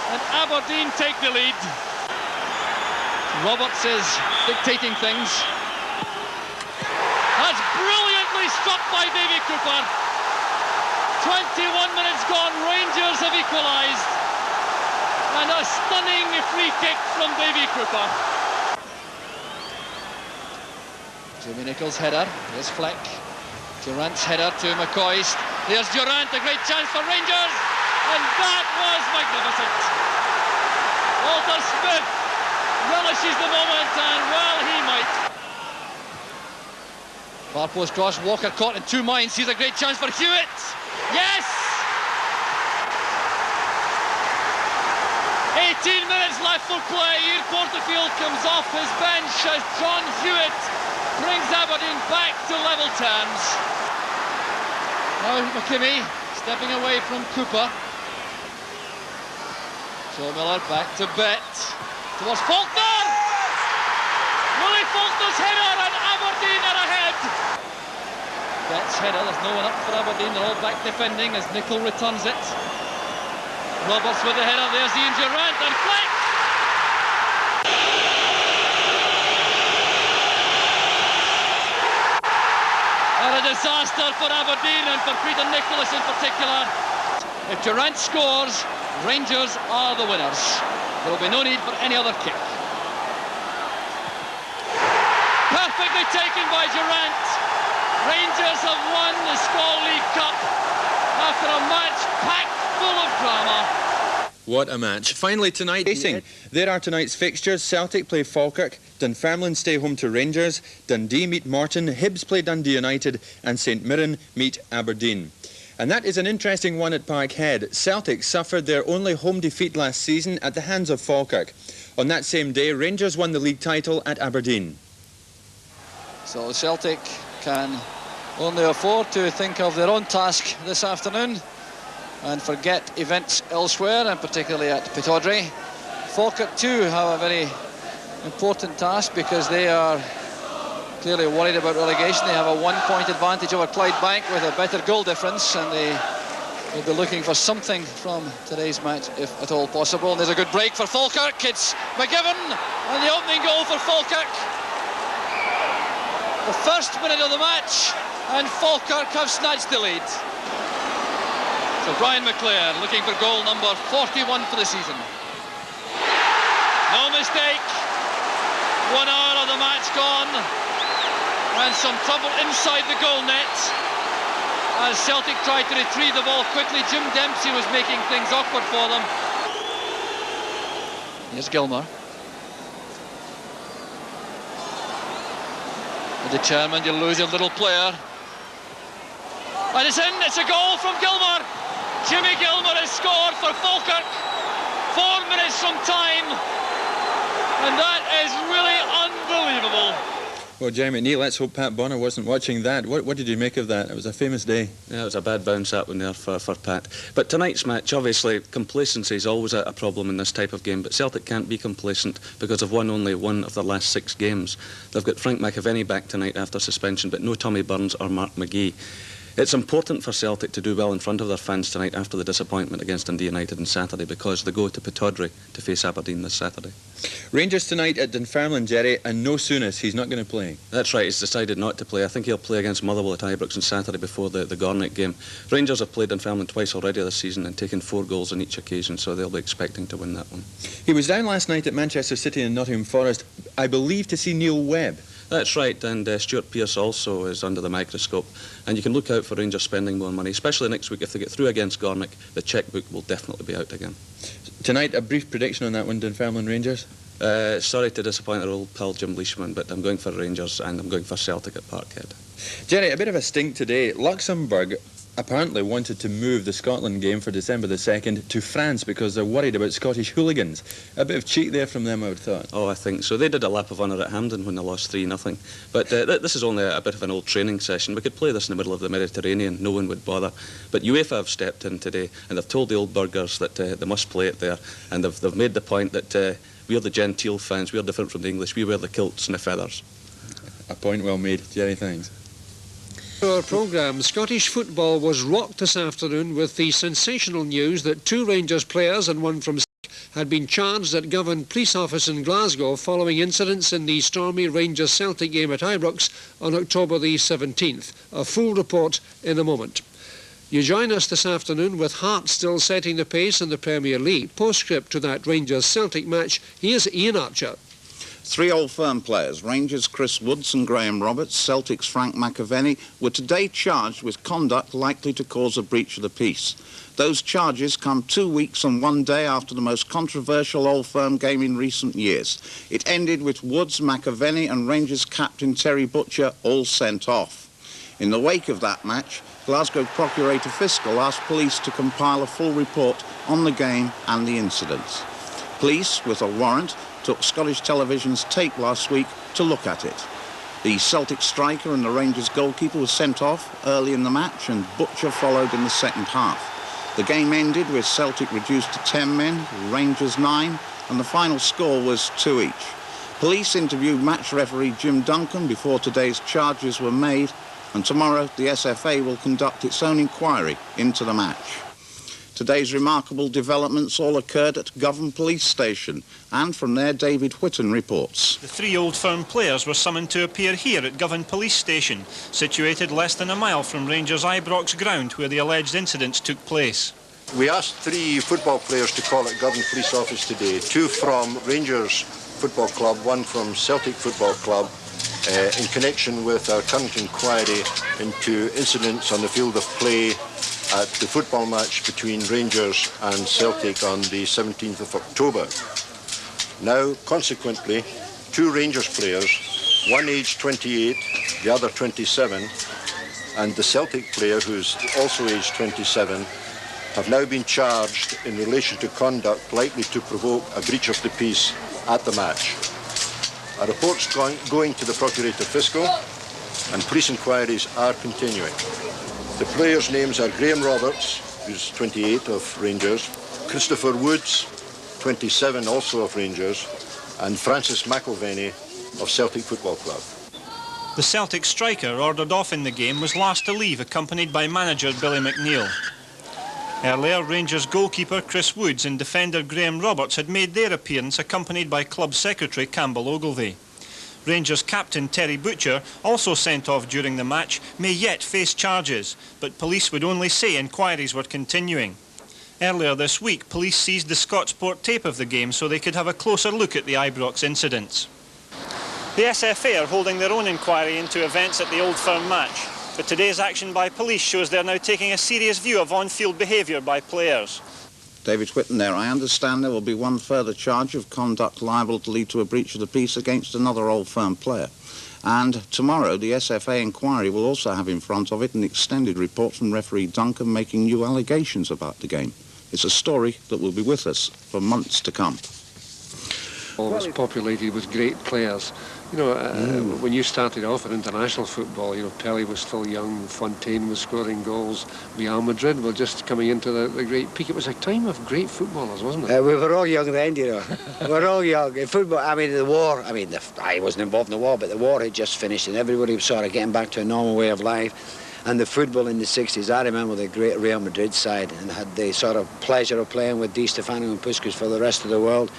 and Aberdeen take the lead. Roberts is dictating things. That's brilliantly struck by Davy Cooper. 21 minutes gone, Rangers have equalised. And a stunning free kick from Davy Cooper. Jimmy Nichols' header, here's Fleck. Durrant's header to McCoist. There's Durrant, a great chance for Rangers, and that was magnificent. Walter Smith relishes the moment, and well he might. Far post cross, Walker caught in 2 minds. Here's a great chance for Hewitt. Yes! 18 minutes left for play. Ian Porterfield comes off his bench as John Hewitt brings Aberdeen back to level terms. Now McKimmie stepping away from Cooper. Joe Miller back to Bet. Towards Faulkner! Willie Faulkner's header and Aberdeen are ahead! Bet's header, there's no one up for Aberdeen, they're all back defending as Nicol returns it. Roberts with the header, there's Ian Durrant and Fleck! And a disaster for Aberdeen and for Peter Nicholas in particular. If Durrant scores, Rangers are the winners. There will be no need for any other kick. Perfectly taken by Durrant. Rangers have won the Skol Cup after a match packed full of drama. What a match. Finally tonight, racing. There are tonight's fixtures. Celtic play Falkirk, Dunfermline stay home to Rangers, Dundee meet Morton, Hibs play Dundee United and St Mirren meet Aberdeen. And that is an interesting one at Parkhead. Celtic suffered their only home defeat last season at the hands of Falkirk. On that same day, Rangers won the league title at Aberdeen. So Celtic can only afford to think of their own task this afternoon and forget events elsewhere, and particularly at Pittodrie. Falkirk too have a very important task because they are clearly worried about relegation. They have a 1-point advantage over Clydebank with a better goal difference, and they will be looking for something from today's match if at all possible. And there's a good break for Falkirk. It's McGibbon and the opening goal for Falkirk. The first minute of the match and Falkirk have snatched the lead. So Brian McClare looking for goal number 41 for the season. No mistake. 1 hour of the match gone. And some trouble inside the goal net as Celtic tried to retrieve the ball quickly. Jim Dempsey was making things awkward for them. Here's Gilmour. Determined, you lose your little player. And it's in, it's a goal from Gilmour. Jimmy Gilmour has scored for Falkirk. 4 minutes from time. And that is really unbelievable. Well, Jeremy Neal, let's hope Pat Bonner wasn't watching that. What did you make of that? It was a famous day. Yeah, it was a bad bounce, that one there for Pat. But tonight's match, obviously, complacency is always a problem in this type of game, but Celtic can't be complacent because they've won only one of their last 6 games. They've got Frank McAvenny back tonight after suspension, but no Tommy Burns or Mark McGee. It's important for Celtic to do well in front of their fans tonight after the disappointment against Dundee United on Saturday, because they go to Pittodrie to face Aberdeen this Saturday. Rangers tonight at Dunfermline, Jerry, and no Souness. He's not going to play. That's right, he's decided not to play. I think he'll play against Motherwell at Ibrox on Saturday before the Gornick game. Rangers have played Dunfermline twice already this season and taken 4 goals on each occasion, so they'll be expecting to win that one. He was down last night at Manchester City and Nottingham Forest, I believe, to see Neil Webb. That's right, and Stuart Pearce also is under the microscope. And you can look out for Rangers spending more money, especially next week. If they get through against Gornick, the chequebook will definitely be out again. Tonight, a brief prediction on that one, Dunfermline Rangers? Sorry to disappoint our old pal Jim Leishman, but I'm going for Rangers and I'm going for Celtic at Parkhead. Jerry, a bit of a stink today. Luxembourg apparently wanted to move the Scotland game for December the 2nd to France because they're worried about Scottish hooligans. A bit of cheek there from them, I would have thought. Oh, I think so. They did a lap of honour at Hampden when they lost 3-0. But this is only a bit of an old training session. We could play this in the middle of the Mediterranean. No one would bother. But UEFA have stepped in today and they've told the old burghers that they must play it there. And they've made the point that we're the genteel fans. We're different from the English. We wear the kilts and the feathers. A point well made. Jerry, thanks. Our programme, Scottish football was rocked this afternoon with the sensational news that 2 Rangers players and 1 from had been charged at Govan Police Office in Glasgow following incidents in the stormy Rangers Celtic game at Ibrox on October the 17th. A full report in a moment. You join us this afternoon with Hearts still setting the pace in the Premier League. Postscript to that Rangers Celtic match, here's Ian Archer. 3 Old Firm players, Rangers' Chris Woods and Graham Roberts, Celtic's Frank McAvenny, were today charged with conduct likely to cause a breach of the peace. Those charges come 2 weeks and 1 day after the most controversial Old Firm game in recent years. It ended with Woods, McAvenny and Rangers captain Terry Butcher all sent off. In the wake of that match, Glasgow Procurator Fiscal asked police to compile a full report on the game and the incidents. Police, with a warrant, took Scottish Television's tape last week to look at it. The Celtic striker and the Rangers goalkeeper were sent off early in the match, and Butcher followed in the second half. The game ended with Celtic reduced to 10 men, Rangers 9, and the final score was 2 each. Police interviewed match referee Jim Duncan before today's charges were made, and tomorrow the SFA will conduct its own inquiry into the match. Today's remarkable developments all occurred at Govan Police Station, and from there David Whitten reports. The 3 Old Firm players were summoned to appear here at Govan Police Station, situated less than a mile from Rangers Ibrox ground where the alleged incidents took place. We asked 3 football players to call at Govan Police Office today, 2 from Rangers Football Club, 1 from Celtic Football Club, in connection with our current inquiry into incidents on the field of play at the football match between Rangers and Celtic on the 17th of October. Now, consequently, 2 Rangers players, one aged 28, the other 27, and the Celtic player, who's also aged 27, have now been charged in relation to conduct likely to provoke a breach of the peace at the match. A report's going to the Procurator Fiscal, and police inquiries are continuing. The players' names are Graham Roberts, who's 28, of Rangers, Christopher Woods, 27, also of Rangers, and Francis McIlvenny of Celtic Football Club. The Celtic striker ordered off in the game was last to leave, accompanied by manager Billy McNeill. Earlier, Rangers goalkeeper Chris Woods and defender Graham Roberts had made their appearance, accompanied by club secretary Campbell Ogilvie. Rangers captain Terry Butcher, also sent off during the match, may yet face charges, but police would only say inquiries were continuing. Earlier this week, police seized the Scotsport tape of the game so they could have a closer look at the Ibrox incidents. The SFA are holding their own inquiry into events at the Old Firm match, but today's action by police shows they're now taking a serious view of on-field behaviour by players. David Whitten there. I understand there will be one further charge of conduct liable to lead to a breach of the peace against another Old Firm player. And tomorrow the SFA inquiry will also have in front of it an extended report from referee Duncan making new allegations about the game. It's a story that will be with us for months to come. It was populated with great players. You know, when you started off in international football, you know, Pelé was still young, Fontaine was scoring goals, Real Madrid were just coming into the great peak. It was a time of great footballers, wasn't it? We were all young then, you know. We were all young. In football, I mean, the war, I wasn't involved in the war, but the war had just finished and everybody was sort of getting back to a normal way of life. And the football in the 60s, I remember the great Real Madrid side and had the sort of pleasure of playing with Di Stefano and Puskas for the rest of the world.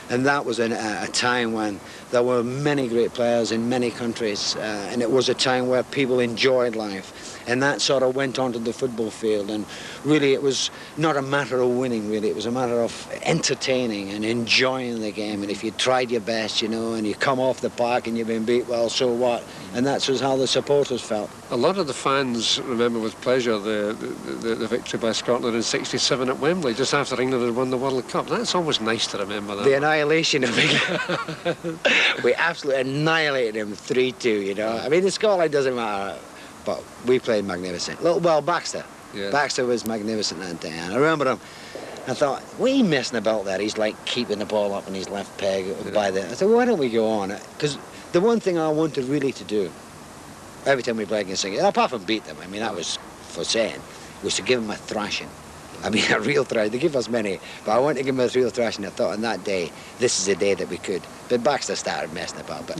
And that was a time when there were many great players in many countries, and it was a time where people enjoyed life. And that sort of went onto the football field, and really it was not a matter of winning, really. It was a matter of entertaining and enjoying the game. And if you tried your best, you know, and you come off the park and you've been beat, well, so what? And that's just how the supporters felt. A lot of the fans remember with pleasure the victory by Scotland in '67 at Wembley, just after England had won the World Cup. That's always nice to remember that. The annihilation of England. We absolutely annihilated them 3-2, you know. I mean, in Scotland doesn't matter, but we played magnificent. Well, Baxter. Yeah. Baxter was magnificent that day. And I remember him. I thought, what are you messing about there? He's like keeping the ball up in his left peg by the... I said, well, why don't we go on? Because the one thing I wanted really to do, every time we played against England, apart from beat them, I mean, that was for saying, was to give them a thrashing. I mean, a real thrashing. They give us many, but I wanted to give them a real thrashing. I thought on that day, this is the day that we could. But Baxter started messing about. But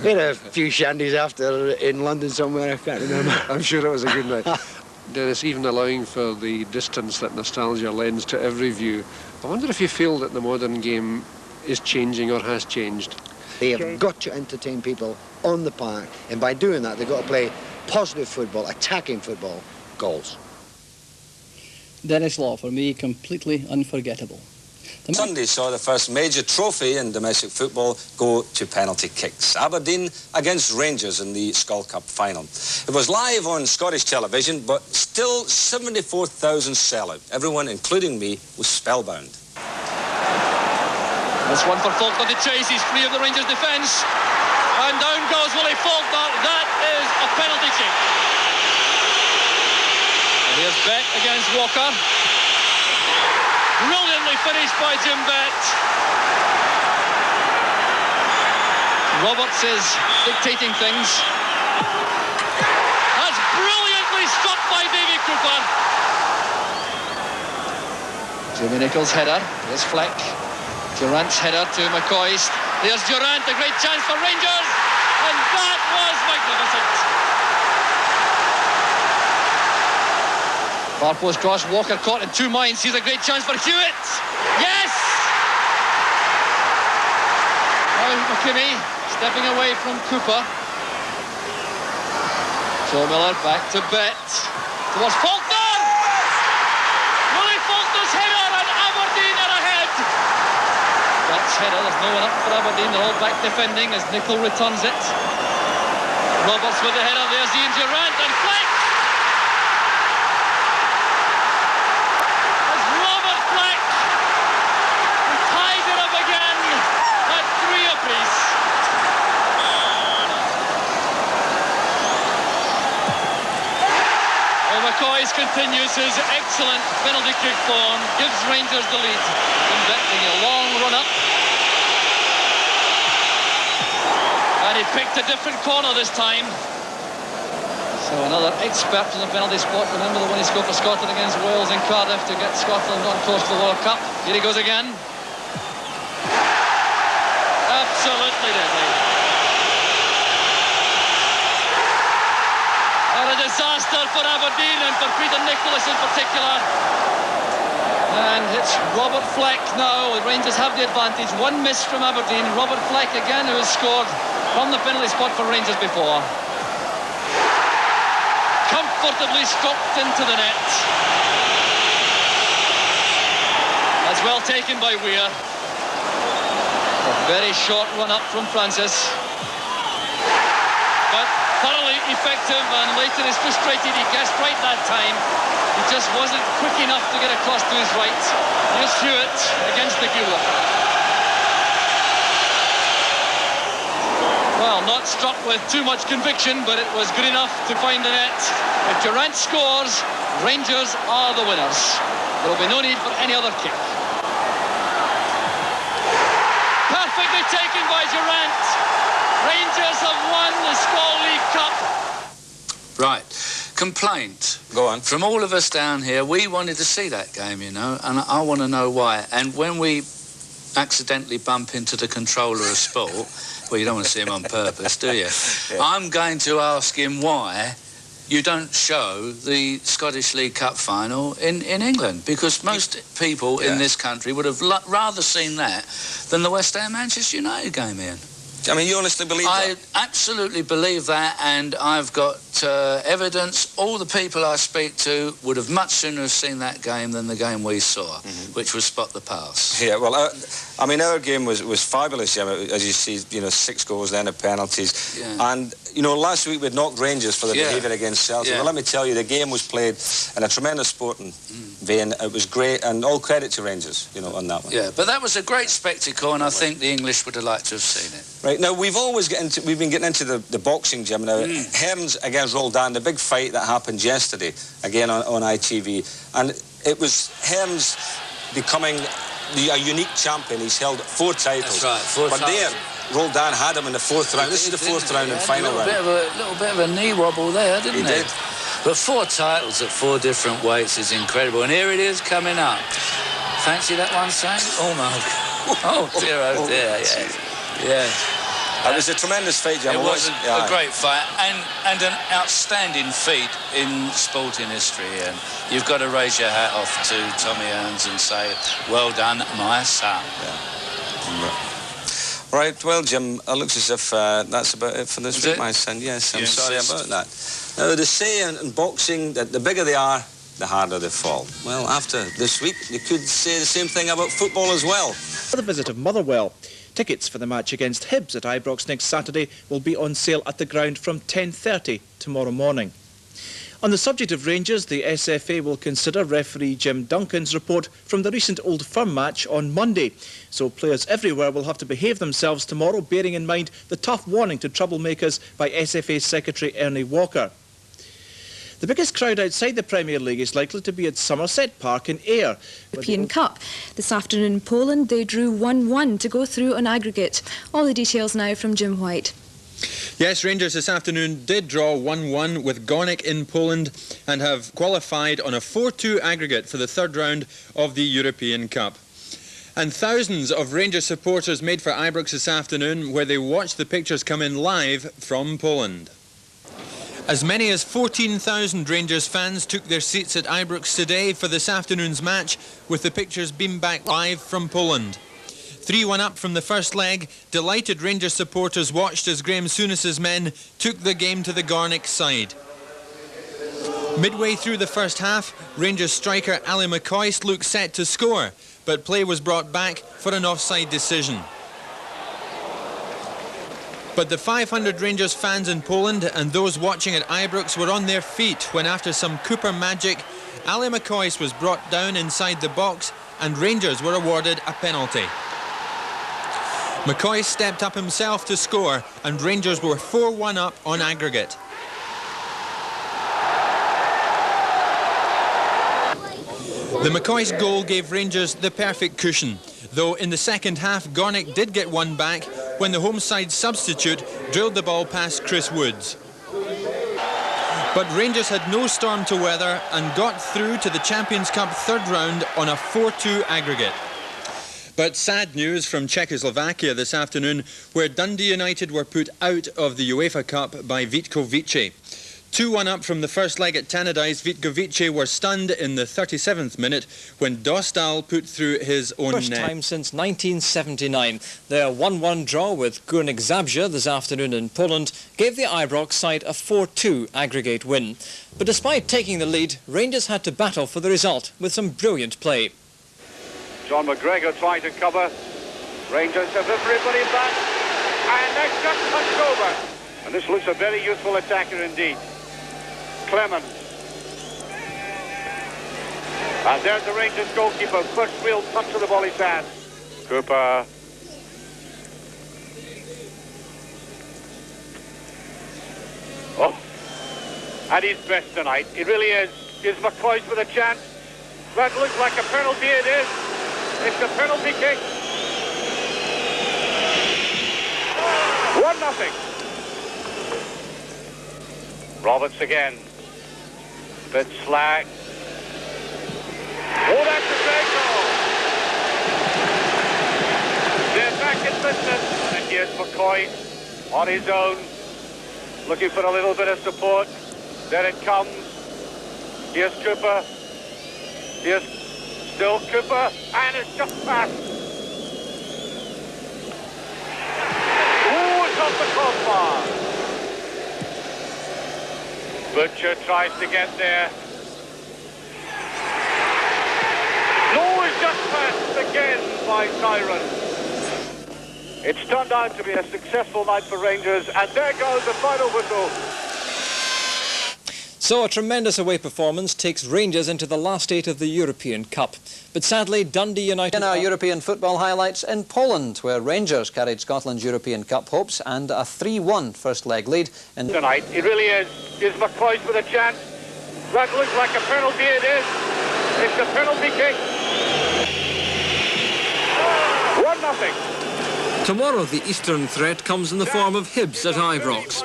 we had a few shandies after in London somewhere, I can't remember. I'm sure it was a good night. Dennis, even allowing for the distance that nostalgia lends to every view, I wonder if you feel that the modern game is changing or has changed. They have got to entertain people on the park, and by doing that, they've got to play positive football, attacking football, goals. Dennis Law, for me, completely unforgettable. Sunday saw the first major trophy in domestic football go to penalty kicks. Aberdeen against Rangers in the Skol Cup Final. It was live on Scottish television, but still 74,000 sellout. Everyone, including me, was spellbound. This one for Faulkner to chase. He's free of the Rangers' defence. And down goes Willie Faulkner. That is a penalty kick. And here's Beck against Walker. Brilliantly finished by Jim Beck. Roberts is dictating things. That's brilliantly struck by Davy Cooper. Jamie Nichols' header. There's Fleck. Durrant's header to McCoist. There's Durrant, a great chance for Rangers. And that was magnificent. Far post cross, Walker caught in 2 minds. Here's a great chance for Hewitt. Yes! Now McKimmie stepping away from Cooper. Joe Miller back to Bet. Towards Faulkner! Willie Faulkner's header and Aberdeen are ahead. Bet's header, there's no one up for Aberdeen. They're all back defending as Nichol returns it. Roberts with the header. There's Ian Durrant and Fleck. McCoist continues his excellent penalty kick form, gives Rangers the lead. Inventing a long run up. And he picked a different corner this time. So another expert in the penalty spot. Remember the one he scored for Scotland against Wales in Cardiff to get Scotland on course for the World Cup. Here he goes again. Absolutely deadly. A disaster for Aberdeen and for Peter Nicholas in particular. And it's Robert Fleck now. The Rangers have the advantage. One miss from Aberdeen. Robert Fleck again, who has scored from the penalty spot for Rangers before. Comfortably stroked into the net. That's well taken by Weir. A very short run up from Francis. But thoroughly effective, and Leighton is frustrated. He guessed right that time. He just wasn't quick enough to get across to his right. Here's Hewitt against the Gula. Well, not struck with too much conviction, but it was good enough to find the net. If Durrant scores, Rangers are the winners. There will be no need for any other kick. Perfectly taken by Durrant. Rangers have won the Skol Cup. Right, complaint. Go on. From all of us down here, we wanted to see that game, you know, and I want to know why. And when we accidentally bump into the controller of sport, well, you don't want to see him on purpose, do you? Yeah. I'm going to ask him why you don't show the Scottish League Cup final in England, because most people in this country would have rather seen that than the West Ham Manchester United game, Ian. I mean, you honestly believe that? I absolutely believe that, and I've got evidence. All the people I speak to would have much sooner have seen that game than the game we saw, which was Spot the Pass. Yeah, well, I mean, our game was fabulous, yeah, as you see, you know, 6 goals, then of penalties. Yeah. And, you know, last week we'd knocked Rangers for the behaviour against Celtic. Well, let me tell you, the game was played in a tremendous sporting vein. It was great, and all credit to Rangers, you know, on that one. Yeah, but that was a great spectacle, and I think the English would have liked to have seen it. Right, now we've been getting into the boxing, Jim. Now, Hearns against Roldan, the big fight that happened yesterday, again on ITV, and it was Hearns becoming a unique champion. He's held 4 titles. That's right, 4 but titles. there, Roldan had him in the 4th round. This is the 4th round and final round. A little bit of a knee wobble there, didn't he? He did. But 4 titles at 4 different weights is incredible, and here it is coming up. Fancy that one, Sam? Oh my! Oh dear, yes. Yes. It was a tremendous fight, Jim. It was a great fight and an outstanding feat in sporting history. And you've got to raise your hat off to Tommy Hearns and say, well done, my son. Yeah. Right, well, Jim, it looks as if that's about it for this week, my son. Yes, I'm sorry about that. Now, they say in boxing that the bigger they are, the harder they fall. Well, after this week, you could say the same thing about football as well. For the visit of Motherwell. Tickets for the match against Hibs at Ibrox next Saturday will be on sale at the ground from 10:30 tomorrow morning. On the subject of Rangers, the SFA will consider referee Jim Duncan's report from the recent Old Firm match on Monday. So players everywhere will have to behave themselves tomorrow, bearing in mind the tough warning to troublemakers by SFA Secretary Ernie Walker. The biggest crowd outside the Premier League is likely to be at Somerset Park in Ayr. European Cup. This afternoon in Poland, they drew 1-1 to go through on aggregate. All the details now from Jim White. Yes, Rangers this afternoon did draw 1-1 with Gornik in Poland and have qualified on a 4-2 aggregate for the third round of the European Cup. And thousands of Rangers supporters made for Ibrox this afternoon, where they watched the pictures come in live from Poland. As many as 14,000 Rangers fans took their seats at Ibrox today for this afternoon's match, with the pictures beamed back live from Poland. 3-1 up from the first leg, delighted Rangers supporters watched as Graham Souness's men took the game to the Gornik side. Midway through the first half, Rangers striker Ali McCoist looked set to score, but play was brought back for an offside decision. But the 500 Rangers fans in Poland and those watching at Ibrox were on their feet when, after some Cooper magic, Ali McCoist was brought down inside the box and Rangers were awarded a penalty. McCoy stepped up himself to score and Rangers were 4-1 up on aggregate. The McCoy's goal gave Rangers the perfect cushion, though in the second half Gornik did get one back when the home side substitute drilled the ball past Chris Woods. But Rangers had no storm to weather and got through to the Champions Cup third round on a 4-2 aggregate. But sad news from Czechoslovakia this afternoon, where Dundee United were put out of the UEFA Cup by Vítkovice. 2-1 up from the first leg at Tannadice, Vítkovice were stunned in the 37th minute when Dostal put through his own First net. time since 1979. Their 1-1 draw with Górnik Zabrze this afternoon in Poland gave the Ibrox side a 4-2 aggregate win. But despite taking the lead, Rangers had to battle for the result with some brilliant play. John McGregor trying to cover. Rangers have everybody back. And they're just touched over. And this looks a very useful attacker indeed. Clemens. And there's the Rangers goalkeeper. First real touch of the ball he's had. Cooper. Oh. At his best tonight. It really is. Is McCoist with a chance? That looks like a penalty. It is. It's a penalty kick. 1-0. Roberts again. Bit slack. Oh, that's a great goal. They're back in business. And here's McCoy on his own, looking for a little bit of support. There it comes. Here's Cooper. Here's still Cooper. And it's just passed. Oh, it's off the crossbar. Butcher tries to get there. No, it's just passed again by Tyron. It's turned out to be a successful night for Rangers, and there goes the final whistle. So a tremendous away performance takes Rangers into the last 8 of the European Cup. But sadly, Dundee United... In our European football highlights in Poland, where Rangers carried Scotland's European Cup hopes and a 3-1 first leg lead. Tonight, it really is. Is McCoist with a chance? That looks like a penalty. It is. It's a penalty kick. 1-0. Tomorrow, the Eastern threat comes in the form of Hibs at Ibrox.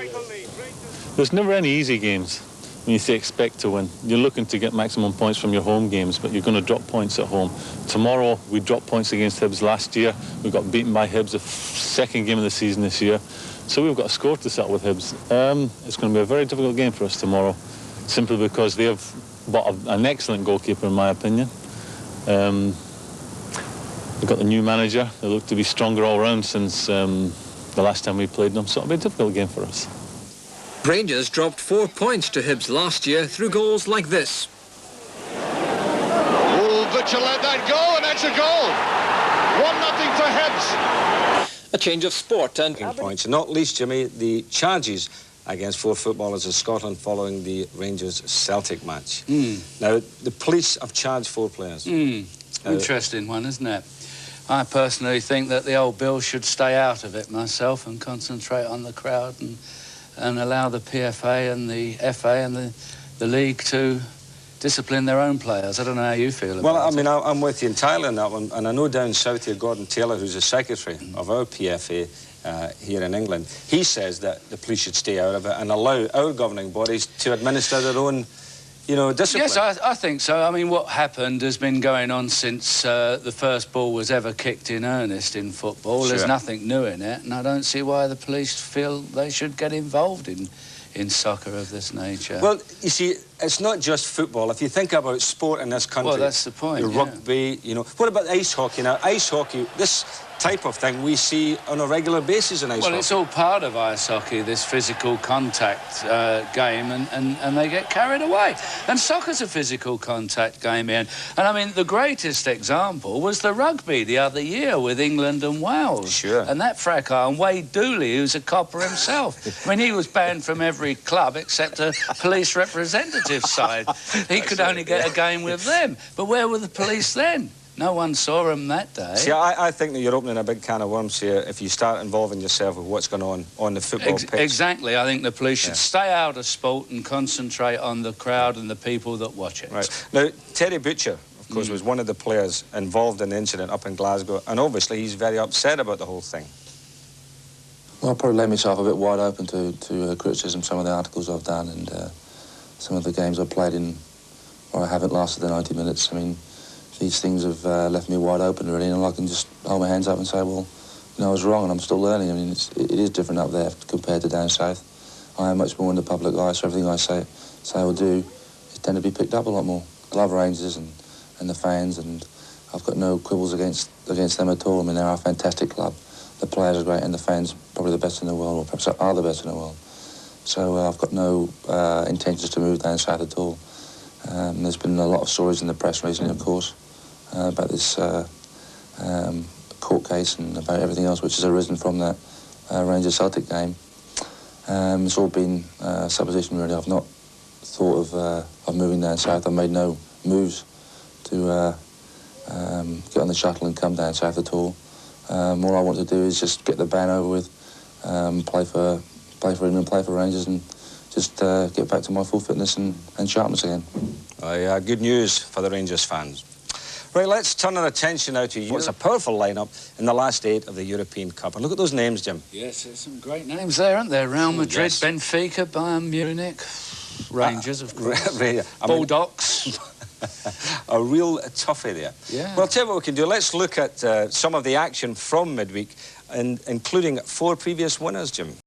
There's never any easy games. When you say expect to win, you're looking to get maximum points from your home games, but you're going to drop points at home. Tomorrow, we dropped points against Hibs last year. We got beaten by Hibs the second game of the season this year. So we've got a score to settle with Hibs. It's going to be a very difficult game for us tomorrow, simply because they have bought an excellent goalkeeper, in my opinion. They've got the new manager. They look to be stronger all round since the last time we played them, so it'll be a difficult game for us. Rangers dropped 4 points to Hibs last year through goals like this. Oh, Butcher let that go, and that's a goal. 1-0 for Hibs. A change of sport and... Points, not least, Jimmy, the charges against 4 footballers of Scotland following the Rangers-Celtic match. Now, the police have charged 4 players. Interesting one, isn't it? I personally think that the old Bill should stay out of it myself and concentrate on the crowd and allow the PFA and the FA and the the league to discipline their own players. I don't know how you feel about it. Well, I mean, I'm with you entirely on that one, and I know down south here, Gordon Taylor, who's the secretary of our PFA here in England, he says that the police should stay out of it and allow our governing bodies to administer their own, you know, discipline. Yes, I think so. I mean, what happened has been going on since the first ball was ever kicked in earnest in football. Sure. There's nothing new in it, and I don't see why the police feel they should get involved in soccer of this nature. Well, you see, it's not just football. If you think about sport in this country... Well, that's the point, the rugby, you know... What about ice hockey? Now, ice hockey, this type of thing we see on a regular basis in ice hockey. Well, it's all part of ice hockey, this physical contact game, and they get carried away. And soccer's a physical contact game, Ian. And, I mean, the greatest example was the rugby the other year with England and Wales. Sure. And that fracas, and Wade Dooley, who's a copper himself. I mean, he was banned from every club except a police representative side. He could only get a game with them. But where were the police then? No one saw him that day. See, I think that you're opening a big can of worms here if you start involving yourself with what's going on the football pitch. Exactly. I think the police should stay out of sport and concentrate on the crowd and the people that watch it. Right. Now, Terry Butcher, of course, was one of the players involved in the incident up in Glasgow, and obviously he's very upset about the whole thing. Well, I probably laid myself a bit wide open to criticism, some of the articles I've done and some of the games I've played in where I haven't lasted the 90 minutes. I mean, these things have left me wide open, really, and I can just hold my hands up and say, well, you know, I was wrong and I'm still learning. I mean, it is different up there compared to down south. I am much more in the public eye, so everything I say or do is tend to be picked up a lot more. I love Rangers and the fans, and I've got no quibbles against them at all. I mean, they're a fantastic club. The players are great and the fans probably the best in the world, or perhaps are the best in the world. So I've got no intentions to move down south at all. There's been a lot of stories in the press recently, of course, about this court case and about everything else which has arisen from that Rangers-Celtic game. It's all been supposition, really. I've not thought of moving down south. I've made no moves to get on the shuttle and come down south at all. All I want to do is just get the ban over with, play for England, play for Rangers, and just get back to my full fitness and sharpness again. Good news for the Rangers fans. Right, let's turn our attention now to what's a powerful lineup in the last 8 of the European Cup. And look at those names, Jim. Yes, there's some great names there, aren't there? Real Madrid, yes. Benfica, Bayern Munich, Rangers, of course, Bulldogs. A real toughie there. Yeah. Well, tell you what we can do. Let's look at some of the action from midweek, including 4 previous winners, Jim.